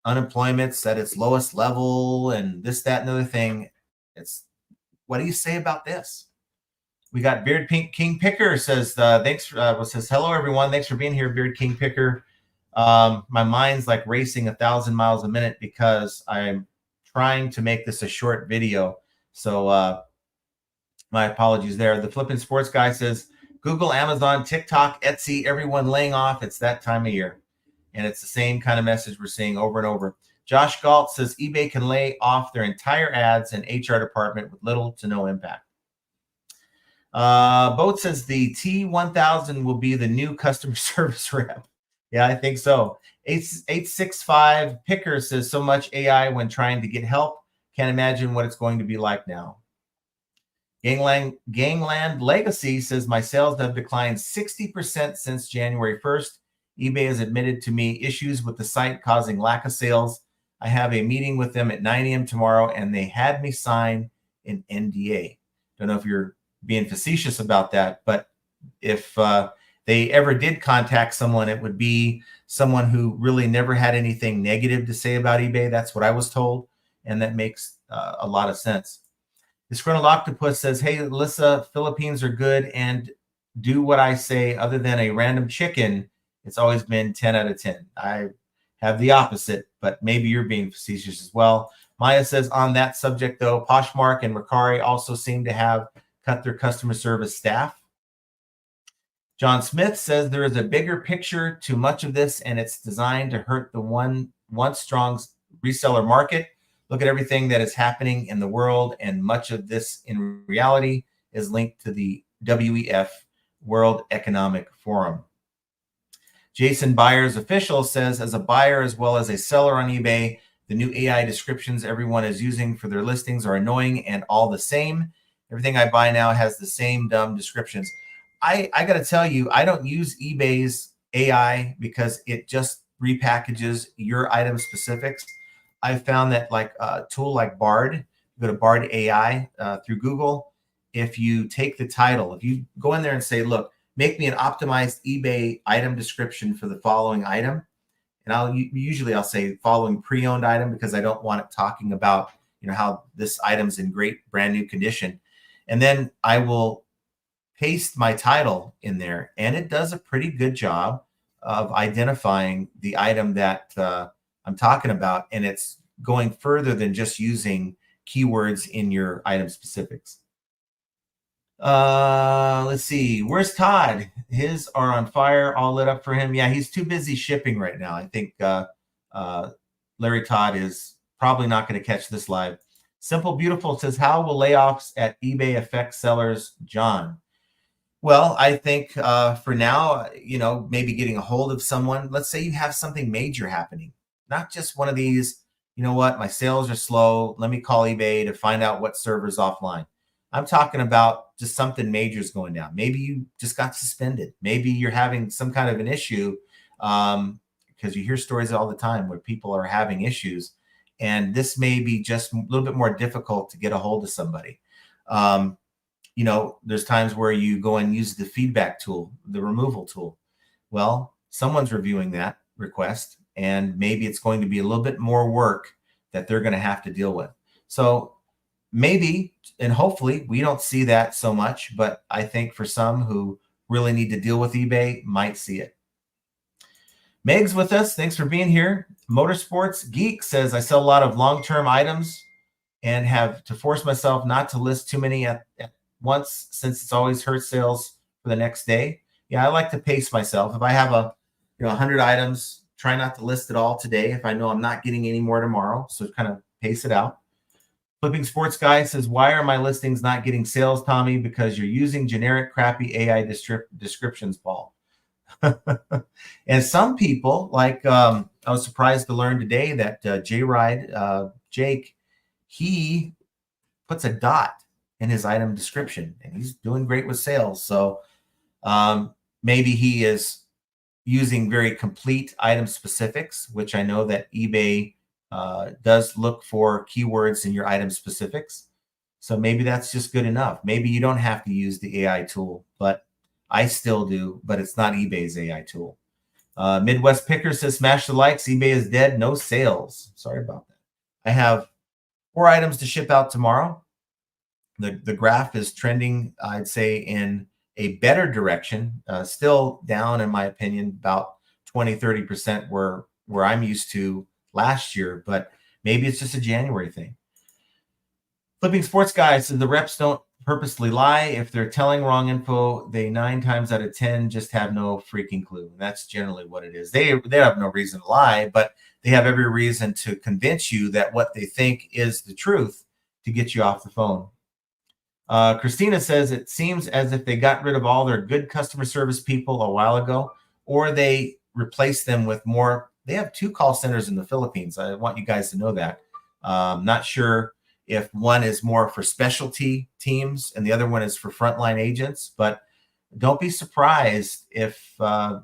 [SPEAKER 1] unemployment's at its lowest level and this, that, and other thing, what do you say about this? We got Beard Pink King Picker says, says, hello, everyone. Thanks for being here, Beard King Picker. My mind's like racing 1,000 miles a minute because I'm trying to make this a short video. So my apologies there. The Flippin' Sports Guy says, Google, Amazon, TikTok, Etsy, everyone laying off. It's that time of year. And it's the same kind of message we're seeing over and over. Josh Galt says eBay can lay off their entire ads and HR department with little to no impact. Boat says the T1000 will be the new customer service rep. Yeah, I think so. 865 Picker says so much AI when trying to get help. Can't imagine what it's going to be like now. Gangland Legacy says my sales have declined 60% since January 1st. eBay has admitted to me issues with the site causing lack of sales. I have a meeting with them at 9 a.m. tomorrow, and they had me sign an NDA. Don't know if you're being facetious about that, but if they ever did contact someone, it would be someone who really never had anything negative to say about eBay. That's what I was told, and that makes a lot of sense. Disgruntled Octopus says, hey, Alyssa, Philippines are good and do what I say. Other than a random chicken, it's always been 10 out of 10. I have the opposite, but maybe you're being facetious as well. Maya says, on that subject, though, Poshmark and Mercari also seem to have cut their customer service staff. John Smith says there is a bigger picture to much of this, and it's designed to hurt the once strong reseller market. Look at everything that is happening in the world, and much of this in reality is linked to the WEF, World Economic Forum. Jason Byers Official says, as a buyer as well as a seller on eBay, the new AI descriptions everyone is using for their listings are annoying and all the same. Everything I buy now has the same dumb descriptions. I got to tell you, I don't use eBay's AI because it just repackages your item specifics. I found that like a tool like Bard, go to Bard AI through Google. If you take the title, if you go in there and say, look, make me an optimized eBay item description for the following item. And I'll say following pre-owned item because I don't want it talking about, how this item's in great brand new condition. And then I will paste my title in there, and it does a pretty good job of identifying the item that I'm talking about. And it's going further than just using keywords in your item specifics. Let's see. Where's Todd? His are on fire, all lit up for him. Yeah, he's too busy shipping right now. I think Larry Todd is probably not going to catch this live. Simple Beautiful says, how will layoffs at eBay affect sellers, John? Well, I think for now, maybe getting a hold of someone. Let's say you have something major happening, not just one of these, my sales are slow. Let me call eBay to find out what server's offline. I'm talking about just something major is going down. Maybe you just got suspended. Maybe you're having some kind of an issue because you hear stories all the time where people are having issues. And this may be just a little bit more difficult to get a hold of somebody. There's times where you go and use the feedback tool, the removal tool. Well, someone's reviewing that request, and maybe it's going to be a little bit more work that they're going to have to deal with. So maybe, and hopefully we don't see that so much, but I think for some who really need to deal with eBay might see it. Meg's with us. Thanks for being here. Motorsports Geek says, I sell a lot of long-term items and have to force myself not to list too many at once since it's always hurt sales for the next day. Yeah, I like to pace myself. If I have 100 items, try not to list it all today if I know I'm not getting any more tomorrow. So kind of pace it out. Flipping Sports Guy says, why are my listings not getting sales, Tommy? Because you're using generic, crappy AI descriptions, Paul. And some people, like I was surprised to learn today that Jake, he puts a dot in his item description, and he's doing great with sales. So maybe he is using very complete item specifics, which I know that eBay does look for keywords in your item specifics. So maybe that's just good enough. Maybe you don't have to use the AI tool, but I still do, but it's not eBay's AI tool. Midwest Picker says, smash the likes. eBay is dead. No sales. Sorry about that. I have 4 items to ship out tomorrow. The graph is trending, I'd say, in a better direction. Still down, in my opinion, about 20-30% where I'm used to last year, but maybe it's just a January thing. Flipping Sports Guy says the reps don't purposely lie. If they're telling wrong info, they 9 times out of 10 just have no freaking clue. And that's generally what it is. They have no reason to lie, but they have every reason to convince you that what they think is the truth to get you off the phone. Christina says it seems as if they got rid of all their good customer service people a while ago, or they replaced them with more. They have 2 call centers in the Philippines. I want you guys to know that. Not sure if one is more for specialty teams and the other one is for frontline agents, but don't be surprised if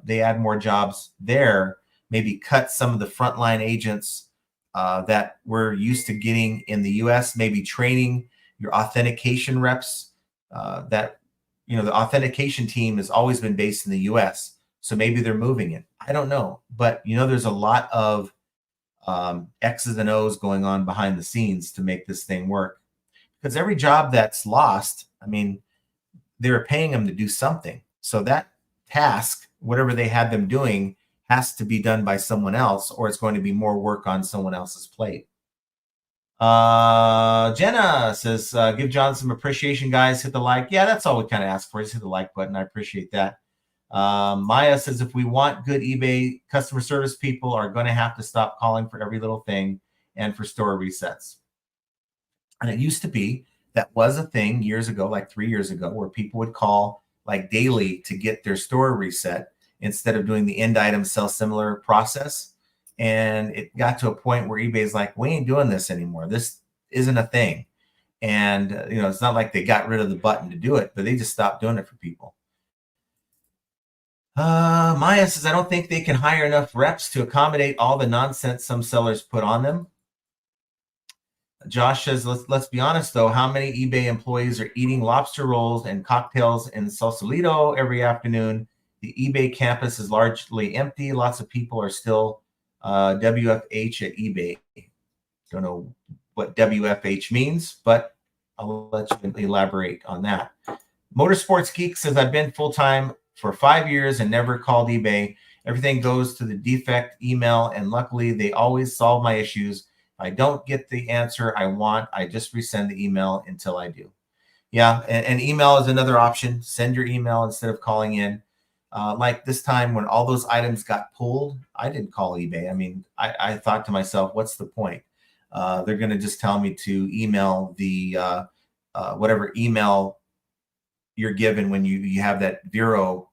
[SPEAKER 1] they add more jobs there, maybe cut some of the frontline agents that we're used to getting in the US, maybe training your authentication reps. That, you know, the authentication team has always been based in the US, so maybe they're moving it. I don't know, but you know, there's a lot of X's and O's going on behind the scenes to make this thing work. Because every job that's lost, I mean, they were paying them to do something. So that task, whatever they had them doing, has to be done by someone else, or it's going to be more work on someone else's plate. Jenna says, give John some appreciation, guys. Hit the like. Yeah, that's all we kind of ask for. Just hit the like button. I appreciate that. Maya says, if we want good eBay customer service, people are going to have to stop calling for every little thing and for store resets. And it used to be, that was a thing years ago, like 3 years ago, where people would call like daily to get their store reset instead of doing the end item sell similar process. And it got to a point where eBay's like, we ain't doing this anymore. This isn't a thing. And, you know, it's not like they got rid of the button to do it, but they just stopped doing it for people. Maya says, I don't think they can hire enough reps to accommodate all the nonsense some sellers put on them. Josh says, let's be honest, though. How many eBay employees are eating lobster rolls and cocktails in Sausalito every afternoon? The eBay campus is largely empty. Lots of people are still WFH at eBay. Don't know what WFH means, but I'll let you elaborate on that. Motorsports Geek says, I've been full-time for 5 years and never called eBay. Everything goes to the defect email, and luckily they always solve my issues. I don't get the answer I want, I just resend the email until I do. Yeah, and email is another option. Send your email instead of calling in. Like this time when all those items got pulled, I didn't call eBay. I mean, I thought to myself, what's the point? They're going to just tell me to email the whatever email you're given when you have that Vero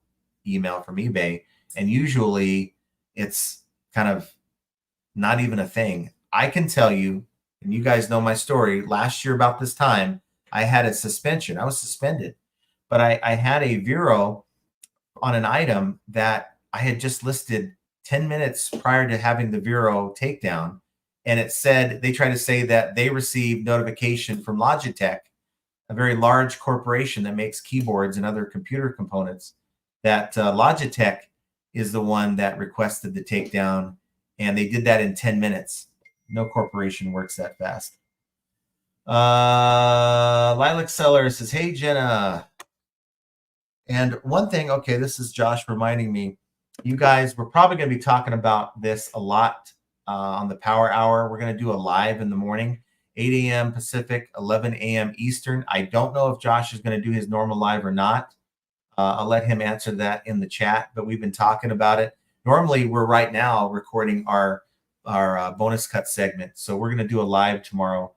[SPEAKER 1] email from eBay. And usually it's kind of not even a thing. I can tell you, and you guys know my story, last year about this time, I had a suspension. I was suspended, but I had a Vero on an item that I had just listed 10 minutes prior to having the Vero takedown. And it said, they tried to say that they received notification from Logitech, a very large corporation that makes keyboards and other computer components, that Logitech is the one that requested the takedown. And they did that in 10 minutes. No corporation works that fast. Lilac Seller says, hey, Jenna. And one thing, okay, this is Josh reminding me, you guys, we're probably going to be talking about this a lot on the Power Hour. We're going to do a live in the morning, 8 a.m. Pacific, 11 a.m. Eastern. I don't know if Josh is going to do his normal live or not. I'll let him answer that in the chat, but we've been talking about it. Normally, we're right now recording our bonus cut segment. So we're going to do a live tomorrow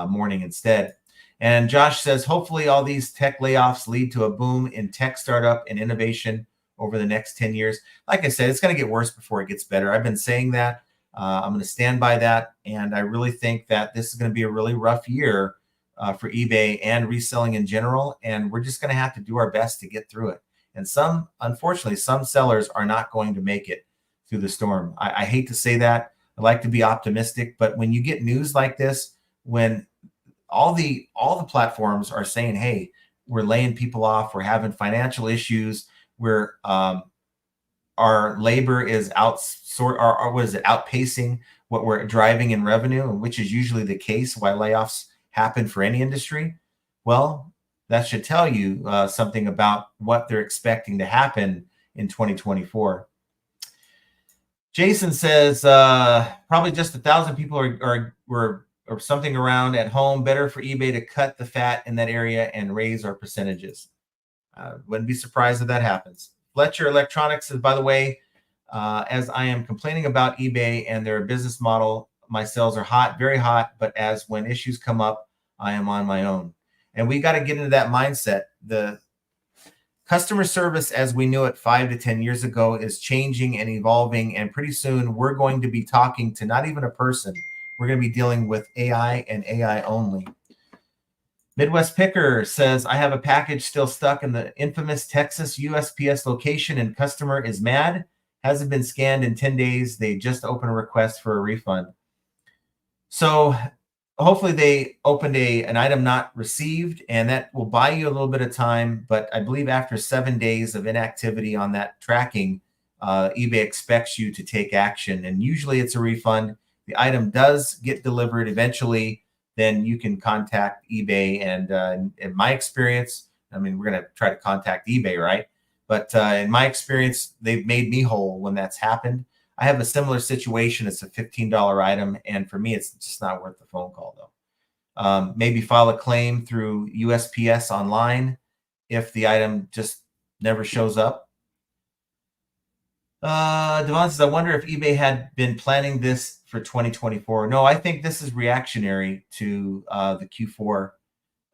[SPEAKER 1] morning instead. And Josh says, hopefully all these tech layoffs lead to a boom in tech startup and innovation over the next 10 years. Like I said, it's going to get worse before it gets better. I've been saying that. I'm going to stand by that. And I really think that this is going to be a really rough year for eBay and reselling in general. And we're just going to have to do our best to get through it. And unfortunately, some sellers are not going to make it through the storm. I hate to say that. I like to be optimistic, but when you get news like this, when all the platforms are saying, hey, we're laying people off, we're having financial issues, we're our labor is outpacing what we're driving in revenue, which is usually the case why layoffs happen for any industry. Well, that should tell you something about what they're expecting to happen in 2024. Jason says probably just 1,000 people or something around at home. Better for eBay to cut the fat in that area and raise our percentages. Wouldn't be surprised if that happens. Fletcher Electronics says, by the way, as I am complaining about eBay and their business model, my sales are hot, very hot, but as when issues come up, I am on my own. And we got to get into that mindset. The customer service as we knew it 5 to 10 years ago is changing and evolving, and pretty soon we're going to be talking to not even a person. We're going to be dealing with AI and AI only. Midwest Picker says, I have a package still stuck in the infamous Texas USPS location and customer is mad. Hasn't been scanned in 10 days. They just opened a request for a refund. So hopefully they opened an item not received, and that will buy you a little bit of time. But I believe after 7 days of inactivity on that tracking, eBay expects you to take action. And usually it's a refund. The item does get delivered eventually. Then you can contact eBay. And in my experience, I mean, we're going to try to contact eBay, right? But in my experience, they've made me whole when that's happened. I have a similar situation. It's a $15 item. And for me, it's just not worth the phone call, though. Maybe file a claim through USPS online if the item just never shows up. Devon says, I wonder if eBay had been planning this for 2024. No, I think this is reactionary to the Q4.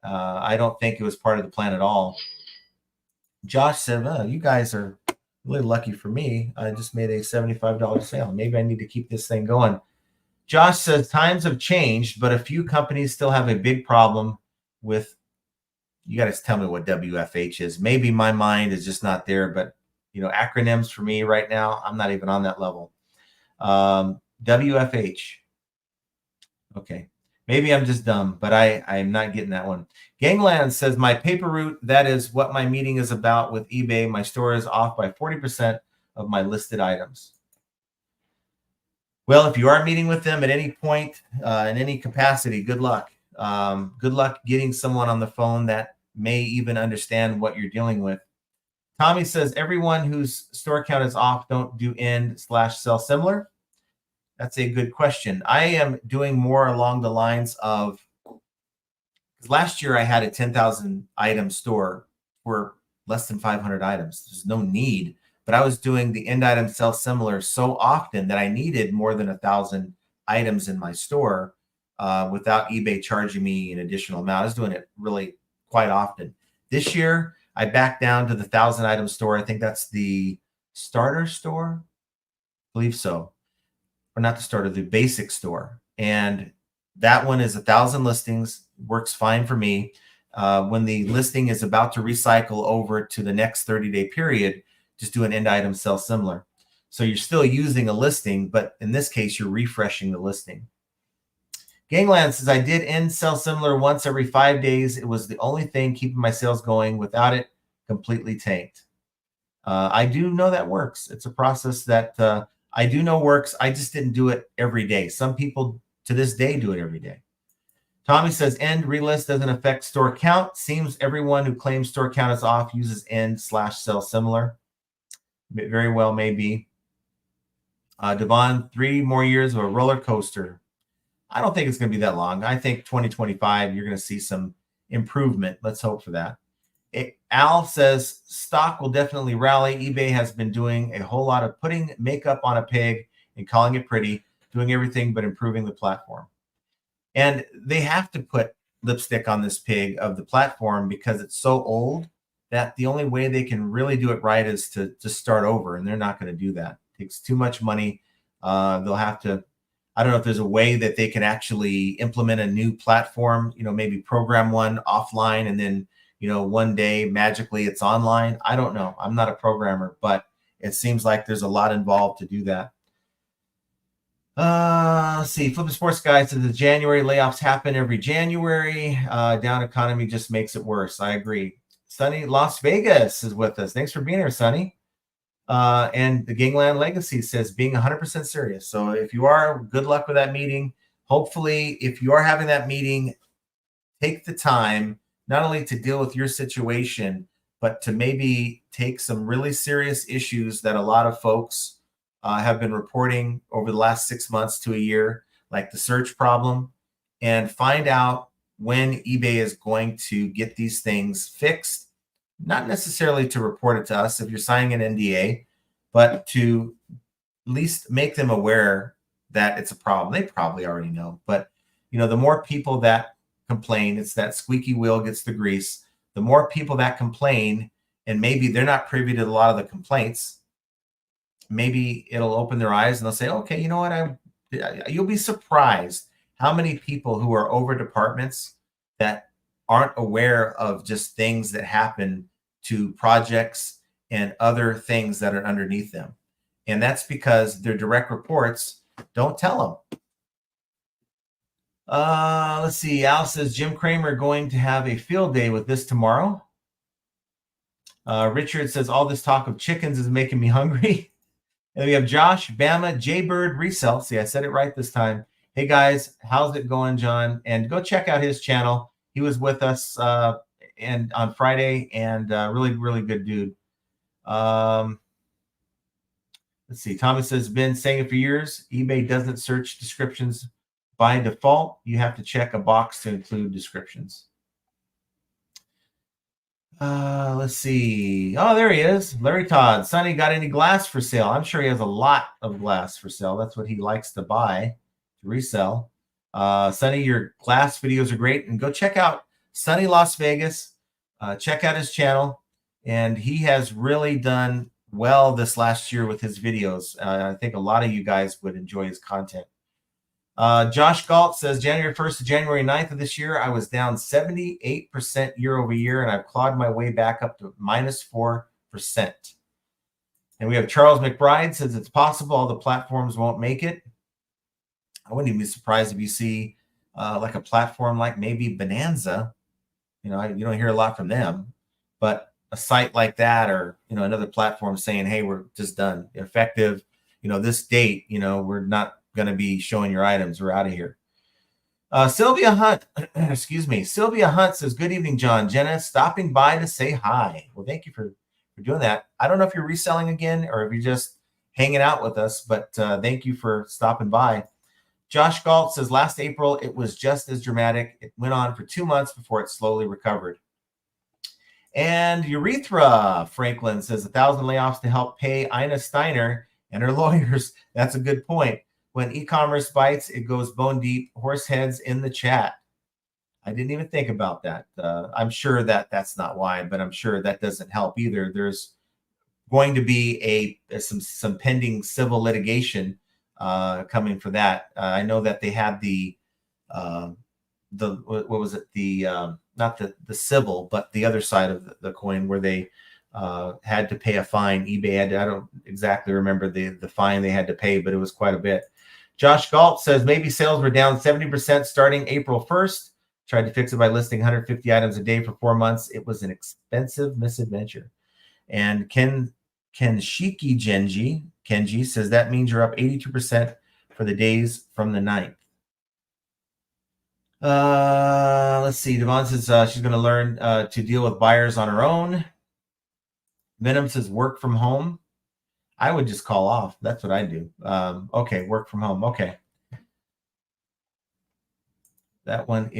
[SPEAKER 1] I don't think it was part of the plan at all. Josh said, oh, you guys are really lucky for me. I just made a $75 sale. Maybe I need to keep this thing going. Josh says, times have changed, but a few companies still have a big problem with, you got to tell me what WFH is. Maybe my mind is just not there, but you know, acronyms for me right now, I'm not even on that level. WFH. Okay. Maybe I'm just dumb, but I'm not getting that one. Gangland says, my paper route, that is what my meeting is about with eBay. My store is off by 40% of my listed items. Well, if you are meeting with them at any point, in any capacity, good luck. Good luck getting someone on the phone that may even understand what you're dealing with. Tommy says, everyone whose store count is off don't do end/sell similar. That's a good question. I am doing more along the lines of, last year I had a 10,000 item store for less than 500 items. There's no need, but I was doing the end item sell similar so often that I needed more than 1,000 items in my store without eBay charging me an additional amount. I was doing it really quite often. This year, I backed down to the 1,000 item store. I think that's the starter store. I believe so. Or not the starter, the basic store. And that one is 1,000 listings, works fine for me. When the listing is about to recycle over to the next 30-day period, just do an end item sell similar. So you're still using a listing, but in this case, you're refreshing the listing. Gangland says, I did end sell similar once every 5 days. It was the only thing keeping my sales going. Without it, completely tanked. I do know that works. It's a process that I do know works. I just didn't do it every day. Some people to this day do it every day. Tommy says, end relist doesn't affect store count. Seems everyone who claims store count is off uses end/sell similar. It very well may be. Devon, 3 more years of a roller coaster. I don't think it's going to be that long. I think 2025, you're going to see some improvement. Let's hope for that. Al says, stock will definitely rally. eBay has been doing a whole lot of putting makeup on a pig and calling it pretty, doing everything but improving the platform. And they have to put lipstick on this pig of the platform because it's so old that the only way they can really do it right is to start over, and they're not going to do that. It takes too much money. They'll have to, I don't know if there's a way that they can actually implement a new platform, you know, maybe program one offline and then one day magically it's online. I don't know. I'm not a programmer, but it seems like there's a lot involved to do that. Let's see. Flippin' Sports Guy says the January layoffs happen every January. Down economy just makes it worse. I agree. Sunny Las Vegas is with us. Thanks for being here, Sunny. And the Gangland Legacy says being 100% serious. So if you are, good luck with that meeting. Hopefully, if you are having that meeting, take the time not only to deal with your situation, but to maybe take some really serious issues that a lot of folks have been reporting over the last 6 months to a year, like the search problem, and find out when eBay is going to get these things fixed. Not necessarily to report it to us if you're signing an NDA, but to at least make them aware that it's a problem. They probably already know, but the more people that complain, it's that squeaky wheel gets the grease. The more people that complain, and maybe they're not privy to a lot of the complaints, maybe it'll open their eyes and they'll say, okay, you know what? You'll be surprised how many people who are over departments that aren't aware of just things that happen to projects and other things that are underneath them. And that's because their direct reports don't tell them. Let's see. Al says Jim Cramer going to have a field day with this tomorrow. Richard says all this talk of chickens is making me hungry. And we have Josh, Bama, Jaybird, Resell. See, I said it right this time. Hey guys, how's it going, John? And go check out his channel. He was with us and on Friday, and really, really good dude. Let's see. Thomas says, been saying it for years. eBay doesn't search descriptions by default. You have to check a box to include descriptions. Let's see. Oh, there he is. Larry Todd. Sonny, got any glass for sale? I'm sure he has a lot of glass for sale. That's what he likes to buy, to resell. Sonny, your glass videos are great. And go check out Sonny Las Vegas. Check out his channel. And he has really done well this last year with his videos. I think a lot of you guys would enjoy his content. Josh Galt says January 1st to January 9th of this year, I was down 78% year over year, and I've clawed my way back up to minus 4%. And we have Charles McBride says it's possible all the platforms won't make it. I wouldn't even be surprised if you see like a platform like maybe Bonanza. You don't hear a lot from them, but a site like that, or another platform saying, hey, we're just done, effective this date, we're not going to be showing your items, we're out of here. Sylvia Hunt excuse me, Sylvia Hunt says, good evening, John. Jenna stopping by to say hi. Well, thank you for doing that. I don't know if you're reselling again or if you're just hanging out with us, but thank you for stopping by. Josh Galt says last April it was just as dramatic. It went on for 2 months before it slowly recovered. And Urethra Franklin says 1,000 layoffs to help pay Ina Steiner and her lawyers. That's a good point. When e-commerce bites, it goes bone deep. Horse heads in the chat. I didn't even think about that. I'm sure that's not why, but I'm sure that doesn't help either. There's going to be some pending civil litigation coming for that. I know that they had what was it? Not the civil, but the other side of the coin where they had to pay a fine. eBay had to, I don't exactly remember the fine they had to pay, but it was quite a bit. Josh Galt says maybe sales were down 70% starting April 1st. Tried to fix it by listing 150 items a day for 4 months. It was an expensive misadventure. And Kenshiki Kenji says that means you're up 82% for the days from the 9th. Let's see. Devon says she's going to learn to deal with buyers on her own. Venom says work from home. I would just call off. That's what I do. Okay, work from home. Okay. That one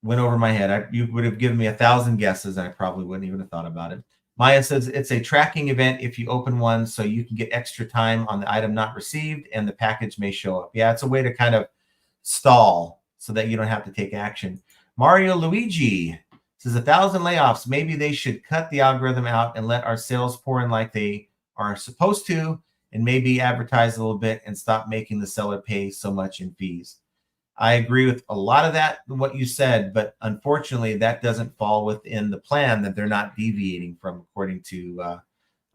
[SPEAKER 1] went over my head. You would have given me 1,000 guesses, and I probably wouldn't even have thought about it. Maya says it's a tracking event if you open one, so you can get extra time on the item not received, and the package may show up. Yeah, it's a way to kind of stall so that you don't have to take action. Mario Luigi says 1,000 layoffs. Maybe they should cut the algorithm out and let our sales pour in like they are supposed to, and maybe advertise a little bit and stop making the seller pay so much in fees. I agree with a lot of that, what you said, but unfortunately, that doesn't fall within the plan that they're not deviating from, according to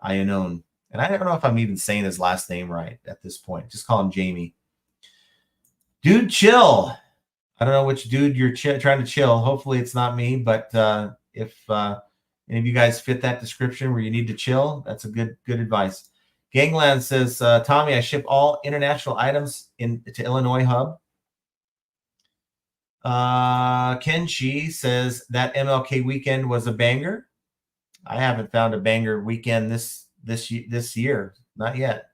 [SPEAKER 1] Ionon. And I don't know if I'm even saying his last name right at this point. Just call him Jamie. Dude, chill. I don't know which dude you're trying to chill. Hopefully it's not me, but if any of you guys fit that description where you need to chill, that's a good advice. Gangland says, Tommy, I ship all international items to Illinois hub. Kenshi says that MLK weekend was a banger. I haven't found a banger weekend this year, not yet.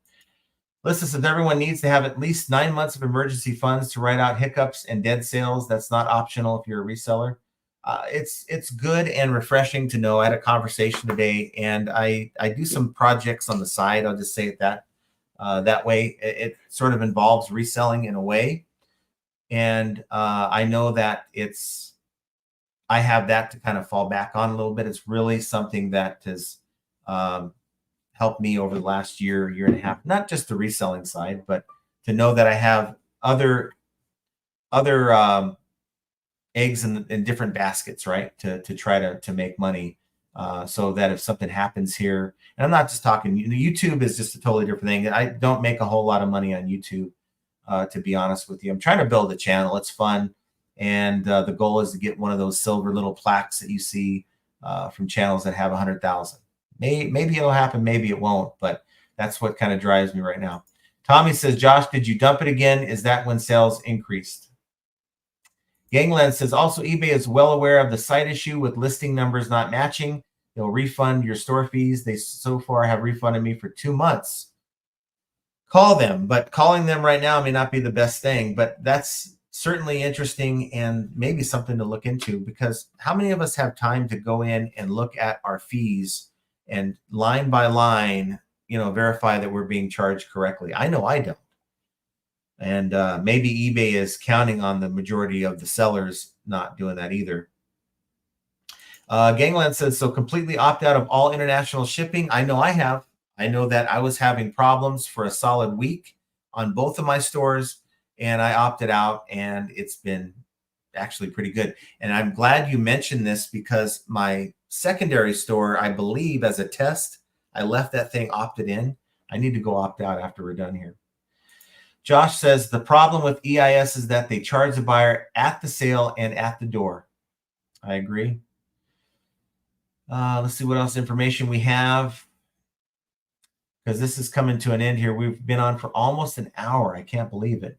[SPEAKER 1] Listen, says everyone needs to have at least 9 months of emergency funds to write out hiccups and dead sales. That's not optional if you're a reseller. It's good and refreshing to know. I had a conversation today, and I do some projects on the side. I'll just say it that way. It sort of involves reselling in a way. And I know that I have that to kind of fall back on a little bit. It's really something that has helped me over the last year and a half, not just the reselling side, but to know that I have other eggs in different baskets, right? To try to make money, so that if something happens here, and I'm not just talking, YouTube is just a totally different thing. I don't make a whole lot of money on YouTube. To be honest with you, I'm trying to build a channel. It's fun. And the goal is to get one of those silver little plaques that you see from channels that have 100,000. Maybe it'll happen. Maybe it won't. But that's what kind of drives me right now. Tommy says, Josh, did you dump it again? Is that when sales increased? Gangland says, also, eBay is well aware of the site issue with listing numbers not matching. They'll refund your store fees. They so far have refunded me for 2 months. Call them, but calling them right now may not be the best thing, but that's certainly interesting and maybe something to look into, because how many of us have time to go in and look at our fees and line by line, verify that we're being charged correctly? I know I don't. And maybe eBay is counting on the majority of the sellers not doing that either. Gangland says, so completely opt out of all international shipping. I know I have. I know that I was having problems for a solid week on both of my stores, and I opted out, and it's been actually pretty good. And I'm glad you mentioned this, because my secondary store, I believe as a test, I left that thing opted in. I need to go opt out after we're done here. Josh says the problem with EIS is that they charge the buyer at the sale and at the door. I agree. Let's see what else information we have, because this is coming to an end here. We've been on for almost an hour. I can't believe it.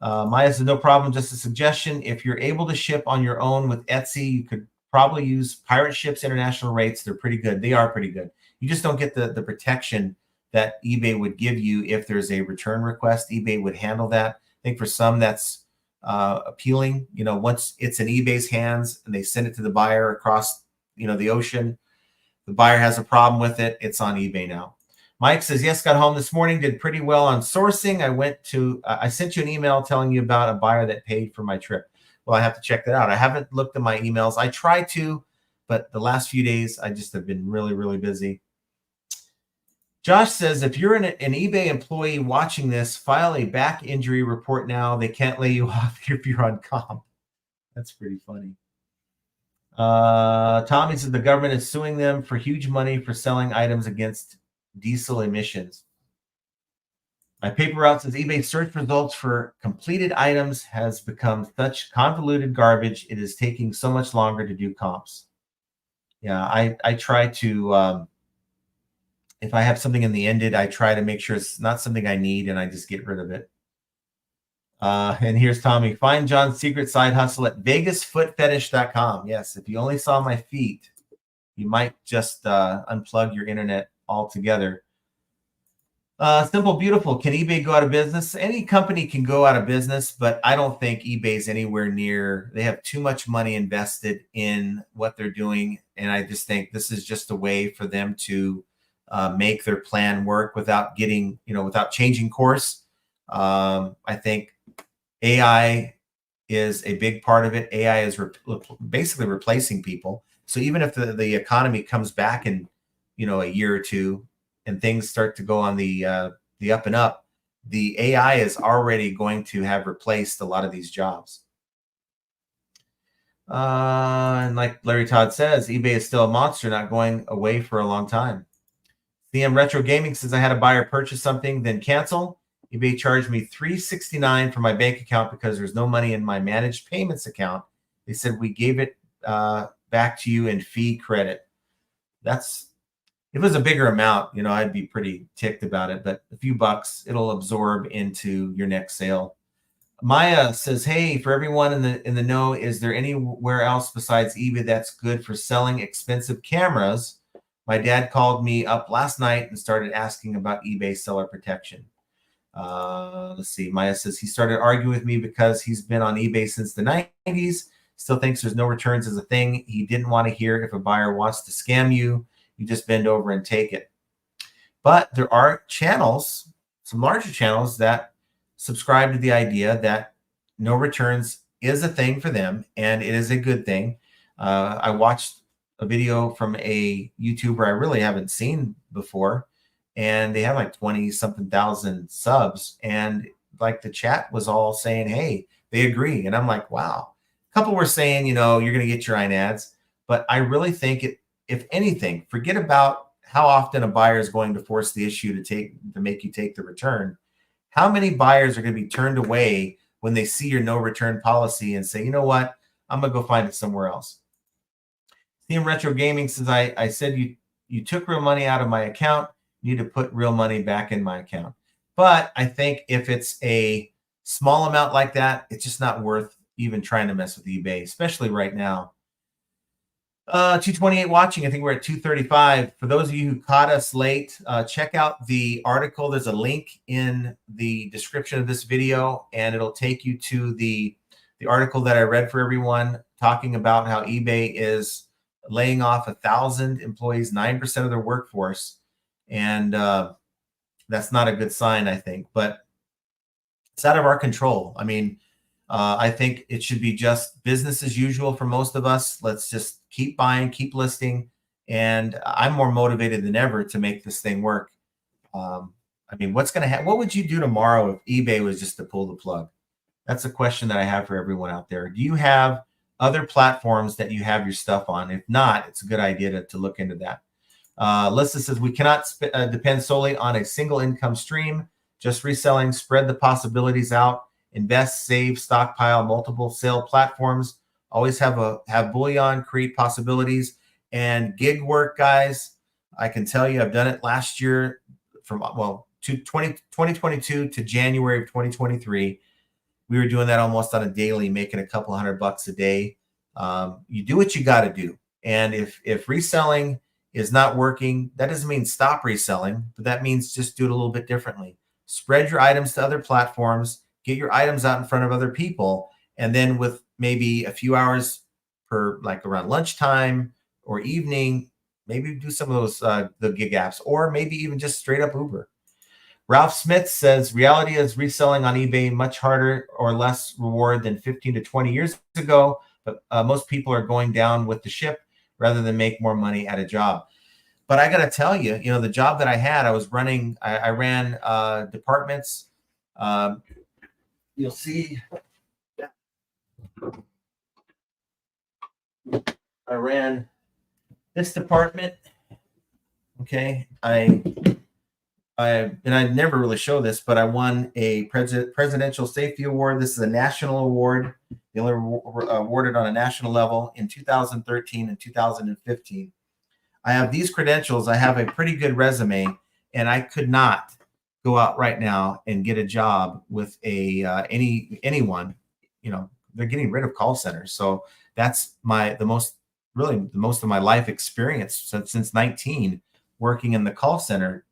[SPEAKER 1] Maya says, no problem, just a suggestion. If you're able to ship on your own with Etsy, you could probably use Pirate Ship's international rates. They're pretty good. They are pretty good. You just don't get the protection that eBay would give you if there's a return request. eBay would handle that. I think for some that's appealing. Once it's in eBay's hands and they send it to the buyer across, the ocean, the buyer has a problem with it, it's on eBay now. Mike says, yes, got home this morning, did pretty well on sourcing. I sent you an email telling you about a buyer that paid for my trip. Well, I have to check that out. I haven't looked at my emails. I try to, but the last few days, I just have been really, really busy. Josh says, if you're an eBay employee watching this, file a back injury report now. They can't lay you off if you're on comp. That's pretty funny. Tommy says the government is suing them for huge money for selling items against diesel emissions. My paper route says eBay search results for completed items has become such convoluted garbage. It is taking so much longer to do comps. Yeah, I try to, if I have something in the ended, I try to make sure it's not something I need and I just get rid of it. And here's Tommy. Find John's secret side hustle at vegasfootfetish.com. Yes, if you only saw my feet, you might just unplug your internet altogether. Simple Beautiful. Can eBay go out of business? Any company can go out of business, but I don't think eBay's anywhere near. They have too much money invested in what they're doing. And I just think this is just a way for them to make their plan work without without changing course. I think AI is a big part of it. AI is basically replacing people. So even if the economy comes back in, a year or two and things start to go on the up and up, the AI is already going to have replaced a lot of these jobs. And like Larry Todd says, eBay is still a monster, not going away for a long time. CM Retro Gaming says, I had a buyer purchase something, then cancel. eBay charged me $369 for my bank account because there's no money in my managed payments account. They said, we gave it back to you in fee credit. If it was a bigger amount, I'd be pretty ticked about it, but a few bucks, it'll absorb into your next sale. Maya says, hey, for everyone in the know, is there anywhere else besides eBay that's good for selling expensive cameras? My dad called me up last night and started asking about eBay seller protection. Let's see. Maya says he started arguing with me because he's been on eBay since the 90s. Still thinks there's no returns as a thing. He didn't want to hear if a buyer wants to scam you, you just bend over and take it. But there are channels, some larger channels, that subscribe to the idea that no returns is a thing for them, and it is a good thing. I watched a video from a YouTuber I really haven't seen before, and they have like 20-something thousand subs, and like the chat was all saying, hey, they agree. And I'm like, wow. A couple were saying, you're going to get your own ads, but I really think if anything, forget about how often a buyer is going to force the issue to make you take the return. How many buyers are going to be turned away when they see your no return policy and say, you know what, I'm going to go find it somewhere else. CM Retro Gaming says, I said you took real money out of my account. You need to put real money back in my account. But I think if it's a small amount like that, it's just not worth even trying to mess with eBay, especially right now. 228 watching. I think we're at 235. For those of you who caught us late, check out the article. There's a link in the description of this video, and it'll take you to the article that I read for everyone, talking about how eBay is laying off 1,000 employees, 9% of their workforce. And that's not a good sign, I think, but it's out of our control. I mean, I think it should be just business as usual for most of us. Let's just keep buying, keep listing. And I'm more motivated than ever to make this thing work. I mean, what's going to happen? What would you do tomorrow if eBay was just to pull the plug? That's a question that I have for everyone out there. Do you have other platforms that you have your stuff on? If not, it's a good idea to look into that. Lissa says, we cannot depend solely on a single income stream, just reselling, spread the possibilities out, invest, save, stockpile, multiple sale platforms, always have bullion, create possibilities, and gig work, guys. I can tell you, I've done it last year from, 2022 to January of 2023. We were doing that almost on a daily, making a couple $100 a day. You do what you got to do. And if reselling is not working, that doesn't mean stop reselling, but that means just do it a little bit differently. Spread your items to other platforms, get your items out in front of other people, and then with maybe a few hours per, like around lunchtime or evening, maybe do some of those the gig apps, or maybe even just straight up Uber. Ralph Smith says, reality is reselling on eBay much harder or less reward than 15 to 20 years ago, but most people are going down with the ship rather than make more money at a job. But I got to tell you, the job that I had, I was running, I ran departments. You'll see, I ran this department. Okay. And I never really show this, but I won a presidential safety award. This is a national award. They only awarded on a national level in 2013 and 2015. I have these credentials. I have a pretty good resume, and I could not go out right now and get a job with anyone. They're getting rid of call centers. So that's the most of my life experience since 19 working in the call center.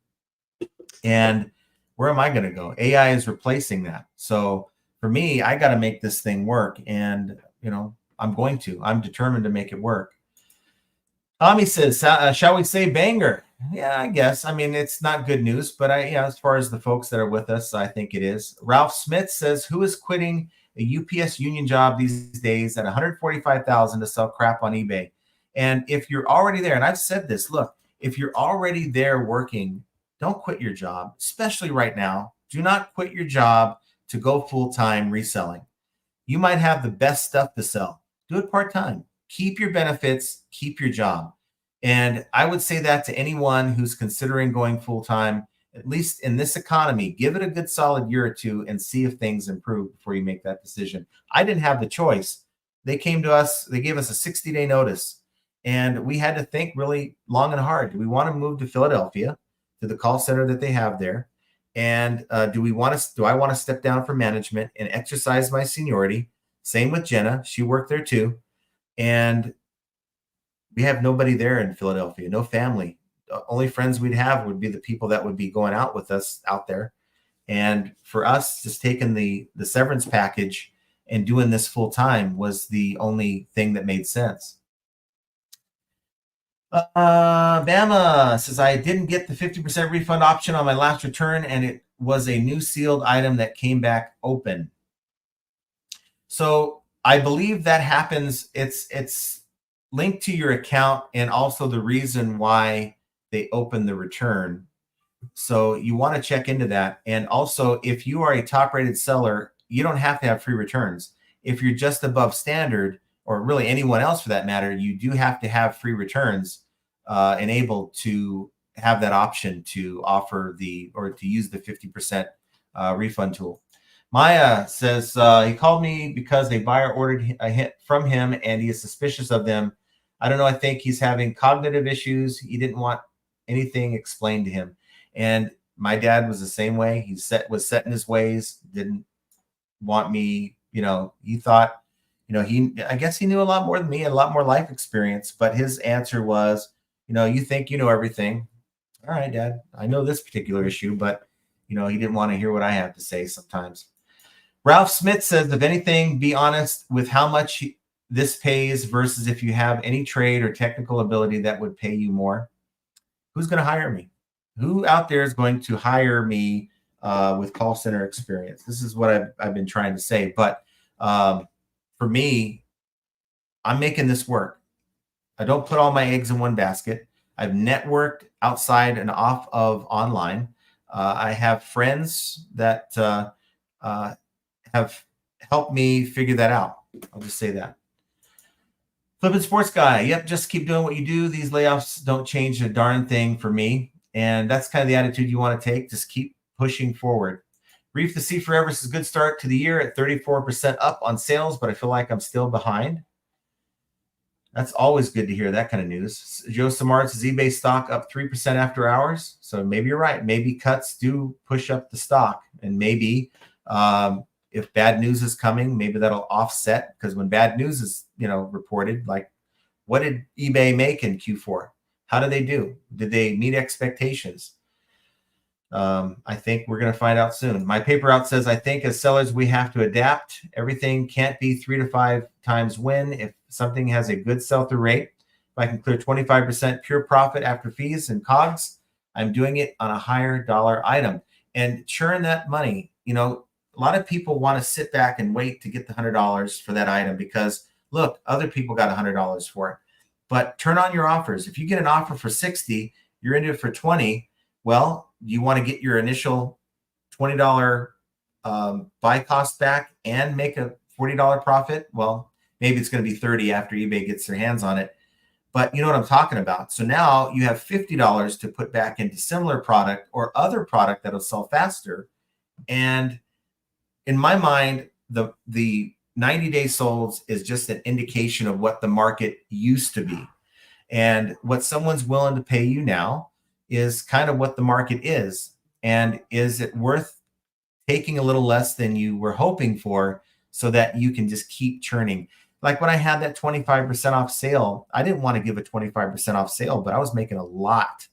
[SPEAKER 1] And where am I going to go? AI is replacing that. So for me, I got to make this thing work. And, I'm determined to make it work. Tommy says, shall we say banger? Yeah, I guess. I mean, it's not good news, but as far as the folks that are with us, I think it is. Ralph Smith says, who is quitting a UPS union job these days at $145,000 to sell crap on eBay? And if you're already there, and I've said this, look, if you're already there working, don't quit your job, especially right now. Do not quit your job to go full-time reselling. You might have the best stuff to sell. Do it part-time. Keep your benefits, keep your job. And I would say that to anyone who's considering going full-time, at least in this economy, give it a good solid year or two and see if things improve before you make that decision. I didn't have the choice. They came to us, they gave us a 60-day notice, and we had to think really long and hard. Do we want to move to Philadelphia, to the call center that they have there? And do I want to step down from management and exercise my seniority? Same with Jenna. She worked there too. And we have nobody there in Philadelphia, no family. The only friends we'd have would be the people that would be going out with us out there. And for us, just taking the severance package and doing this full time was the only thing that made sense. Bama says, I didn't get the 50% refund option on my last return, and it was a new sealed item that came back open. So I believe that happens. It's linked to your account and also the reason why they open the return. So you want to check into that. And also, if you are a top rated seller, you don't have to have free returns. If you're just above standard, or really anyone else for that matter, you do have to have free returns and able to have that option to offer to use the 50% refund tool. Maya says he called me because a buyer ordered a hit from him and he is suspicious of them. I don't know. I think he's having cognitive issues. He didn't want anything explained to him. And my dad was the same way. He was set in his ways, didn't want me, he thought, I guess he knew a lot more than me and a lot more life experience, but his answer was, you think you know everything. All right, Dad, I know this particular issue, but he didn't want to hear what I have to say sometimes. Ralph Smith says, if anything, be honest with how much this pays versus if you have any trade or technical ability that would pay you more. Who's going to hire me? Who out there is going to hire me with call center experience? This is what I've been trying to say. But for me, I'm making this work. I don't put all my eggs in one basket. I've networked outside and off of online. I have friends that have helped me figure that out. I'll just say that. Flippin' Sports Guy. Yep, just keep doing what you do. These layoffs don't change a darn thing for me. And that's kind of the attitude you want to take. Just keep pushing forward. Reef the Sea Forever says, good start to the year at 34% up on sales, but I feel like I'm still behind. That's always good to hear that kind of news. Joe Samart says, eBay stock up 3% after hours. So maybe you're right. Maybe cuts do push up the stock. And maybe if bad news is coming, maybe that'll offset, because when bad news is, reported, like what did eBay make in Q4? How did they do? Did they meet expectations? I think we're going to find out soon. My paper out says, I think as sellers, we have to adapt. Everything can't be 3 to 5 times win. If something has a good sell-through rate, if I can clear 25% pure profit after fees and COGS, I'm doing it on a higher dollar item and churn that money. A lot of people want to sit back and wait to get the $100 for that item because, look, other people got $100 for it. But turn on your offers. If you get an offer for 60, you're into it for 20. Well, you want to get your initial $20 buy cost back and make a $40 profit. Well, maybe it's going to be 30 after eBay gets their hands on it. But you know what I'm talking about. So now you have $50 to put back into similar product or other product that'll sell faster. And in my mind, the 90-day solds is just an indication of what the market used to be. And what someone's willing to pay you now is kind of what the market is. And is it worth taking a little less than you were hoping for so that you can just keep churning? Like when I had that 25% off sale, I didn't want to give a 25% off sale, but I was making a lot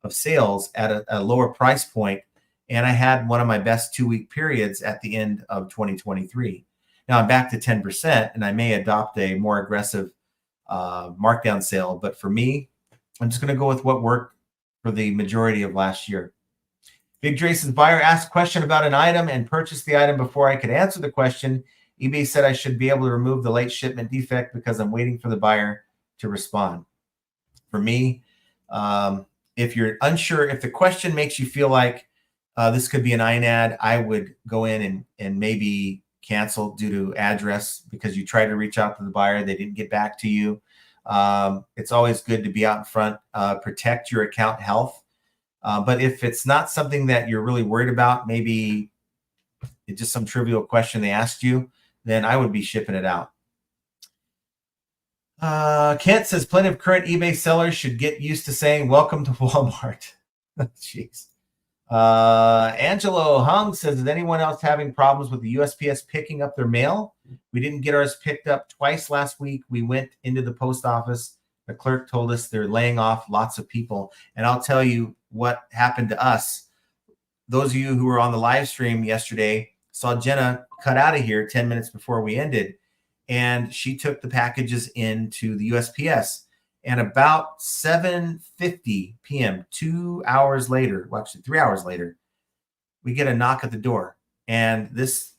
[SPEAKER 1] of sales at a lower price point. And I had one of my best 2-week periods at the end of 2023. Now I'm back to 10%, and I may adopt a more aggressive markdown sale. But for me, I'm just going to go with what worked for the majority of last year. Big Dre says, buyer asked a question about an item and purchased the item before I could answer the question. eBay said I should be able to remove the late shipment defect because I'm waiting for the buyer to respond. For me, if you're unsure, if the question makes you feel like This could be an INAD. I would go in and maybe cancel due to address because you tried to reach out to the buyer. They didn't get back to you. It's always good to be out in front, protect your account health. But if it's not something that you're really worried about, maybe it's just some trivial question they asked you, then I would be shipping it out. Kent says plenty of current eBay sellers should get used to saying welcome to Walmart. Jeez. Angelo Hung says, is anyone else having problems with the USPS picking up their mail? We didn't get ours picked up twice last week. We went into the post office. The clerk told us they're laying off lots of people. And I'll tell you what happened to us. Those of you who were on the live stream yesterday saw Jenna cut out of here 10 minutes before we ended. And she took the packages into the USPS. And about 7:50 p.m., 2 hours later, well, actually 3 hours later, we get a knock at the door. And this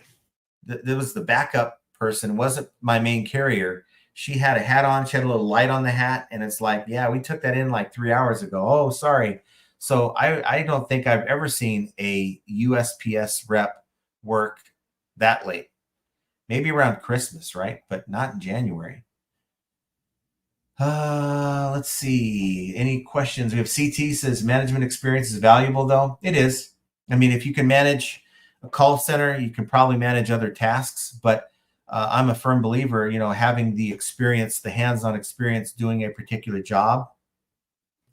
[SPEAKER 1] was the backup person, wasn't my main carrier. She had a hat on. She had a little light on the hat. And it's like, yeah, we took that in like 3 hours ago. Oh, sorry. So I don't think I've ever seen a USPS rep work that late. Maybe around Christmas, right? But not in January. Let's see. Any questions? We have CT says management experience is valuable, though. It is. I mean, if you can manage a call center, you can probably manage other tasks. But I'm a firm believer, having the experience, the hands-on experience doing a particular job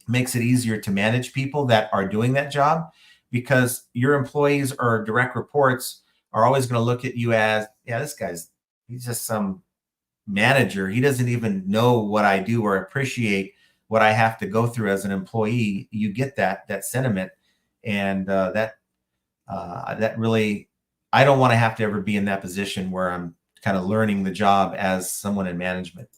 [SPEAKER 1] makes it easier to manage people that are doing that job, because your employees or direct reports are always going to look at you as, yeah, he's just some manager. He doesn't even know what I do or appreciate what I have to go through as an employee. You get that sentiment, and that really, I don't want to have to ever be in that position where I'm kind of learning the job as someone in management.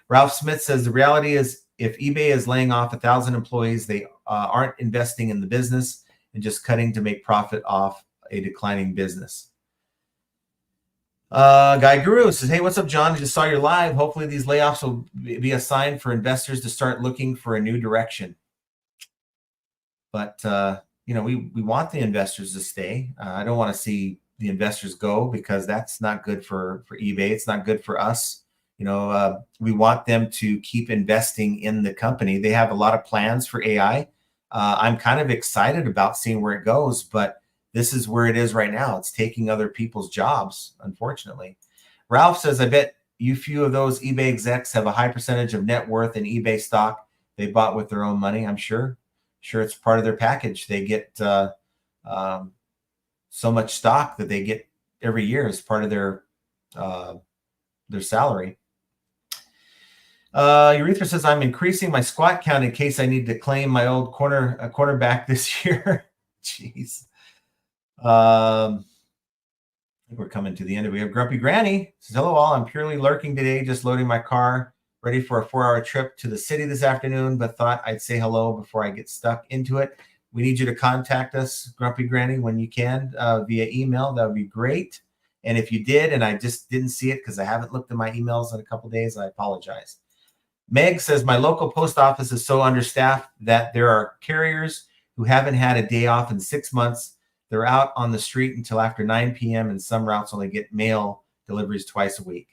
[SPEAKER 1] Ralph Smith says the reality is if eBay is laying off 1,000 employees, they aren't investing in the business and just cutting to make profit off a declining business. Guy Guru says, hey, what's up, John? I just saw your live. Hopefully these layoffs will be a sign for investors to start looking for a new direction. But, we want the investors to stay. I don't want to see the investors go, because that's not good for eBay. It's not good for us. We want them to keep investing in the company. They have a lot of plans for AI. I'm kind of excited about seeing where it goes, but this is where it is right now. It's taking other people's jobs, unfortunately. Ralph says, I bet you few of those eBay execs have a high percentage of net worth in eBay stock they bought with their own money. I'm sure it's part of their package. They get so much stock that they get every year as part of their salary. Urethra says, I'm increasing my squat count in case I need to claim my old cornerback this year. Jeez. I think we're coming to the end of it. We have Grumpy Granny says, hello all. I'm purely lurking today, just loading my car, ready for a 4-hour trip to the city this afternoon, but thought I'd say hello before I get stuck into it. We need you to contact us, Grumpy Granny, when you can via email. That would be great. And if you did, and I just didn't see it because I haven't looked at my emails in a couple of days, I apologize. Meg says, my local post office is so understaffed that there are carriers who haven't had a day off in 6 months. They're out on the street until after 9 p.m. and some routes only get mail deliveries twice a week.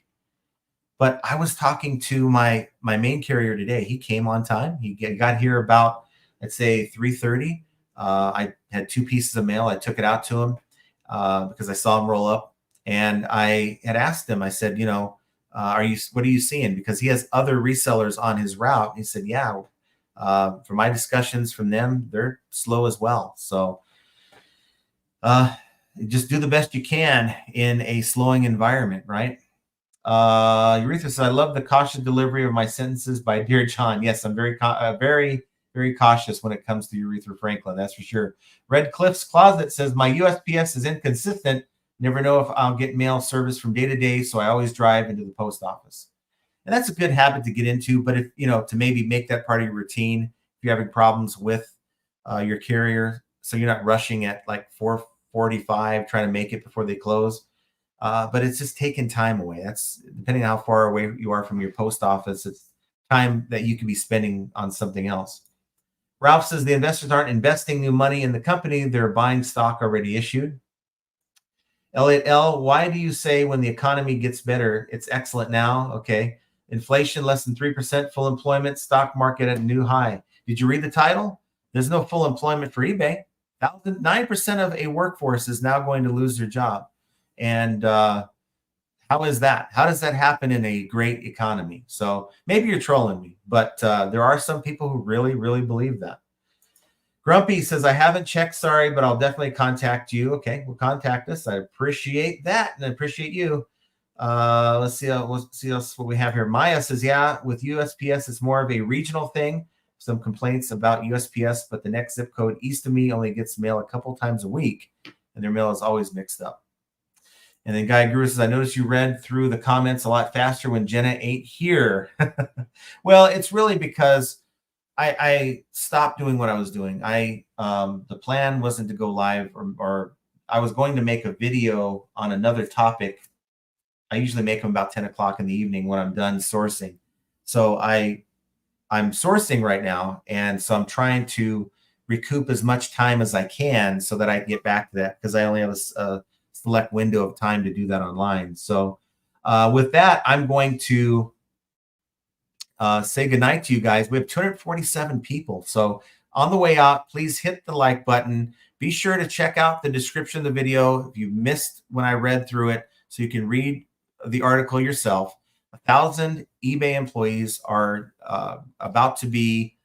[SPEAKER 1] But I was talking to my main carrier today. He came on time. He got here about, let's say, 3:30. I had 2 pieces of mail. I took it out to him because I saw him roll up. And I had asked him, I said, what are you seeing? Because he has other resellers on his route. And he said, yeah, from my discussions from them, they're slow as well. So just do the best you can in a slowing environment, right? Urethra says, I love the cautious delivery of my sentences by Dear John. Yes, I'm very, very cautious when it comes to Urethra Franklin. That's for sure. Red Cliff's Closet says, my USPS is inconsistent. Never know if I'll get mail service from day to day. So I always drive into the post office. And that's a good habit to get into. But if, to maybe make that part of your routine, if you're having problems with your carrier, so you're not rushing at like 4:45 trying to make it before they close. But it's just taking time away. That's depending on how far away you are from your post office. It's time that you could be spending on something else. Ralph says the investors aren't investing new money in the company. They're buying stock already issued. Elliot L, why do you say when the economy gets better, it's excellent now? Okay. Inflation less than 3%, full employment, stock market at a new high. Did you read the title? There's no full employment for eBay. 9% of a workforce is now going to lose their job. And how is that? How does that happen in a great economy? So maybe you're trolling me, but there are some people who really, really believe that. Grumpy says, I haven't checked, sorry, but I'll definitely contact you. Okay, well, contact us. I appreciate that, and I appreciate you. Let's see else what we have here. Maya says, yeah, with USPS, it's more of a regional thing. Some complaints about USPS, but the next zip code east of me only gets mail a couple times a week, and their mail is always mixed up. And then Guy Guru says, I noticed you read through the comments a lot faster when Jenna ain't here. Well, it's really because I stopped doing what I was doing. The plan wasn't to go live, or I was going to make a video on another topic. I usually make them about 10 o'clock in the evening when I'm done sourcing. So I'm sourcing right now. And so I'm trying to recoup as much time as I can so that I can get back to that, because I only have a select window of time to do that online. So with that, I'm going to say goodnight to you guys. We have 247 people. So on the way out, please hit the like button. Be sure to check out the description of the video if you missed when I read through it, so you can read the article yourself. 1,000 eBay employees are about to be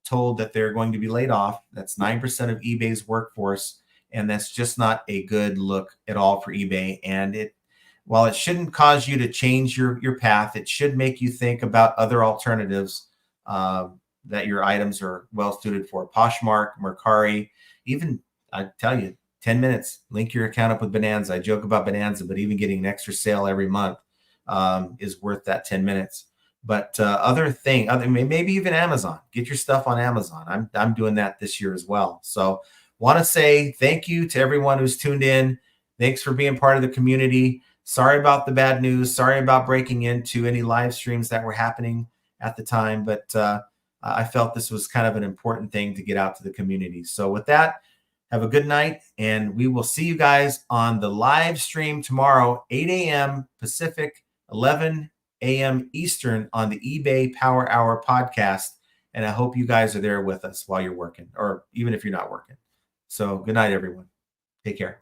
[SPEAKER 1] told that they're going to be laid off. That's 9% of eBay's workforce. And that's just not a good look at all for eBay. And while it shouldn't cause you to change your path, it should make you think about other alternatives that your items are well suited for. Poshmark, Mercari, even, I tell you, 10 minutes, link your account up with Bonanza. I joke about Bonanza, but even getting an extra sale every month is worth that 10 minutes. But maybe even Amazon. Get your stuff on Amazon. I'm doing that this year as well. So want to say thank you to everyone who's tuned in. Thanks for being part of the community. Sorry about the bad news. Sorry about breaking into any live streams that were happening at the time, but I felt this was kind of an important thing to get out to the community. So with that, have a good night, and we will see you guys on the live stream tomorrow, 8 a.m. Pacific, 11 a.m. Eastern on the eBay Power Hour podcast. And I hope you guys are there with us while you're working, or even if you're not working. So good night, everyone. Take care.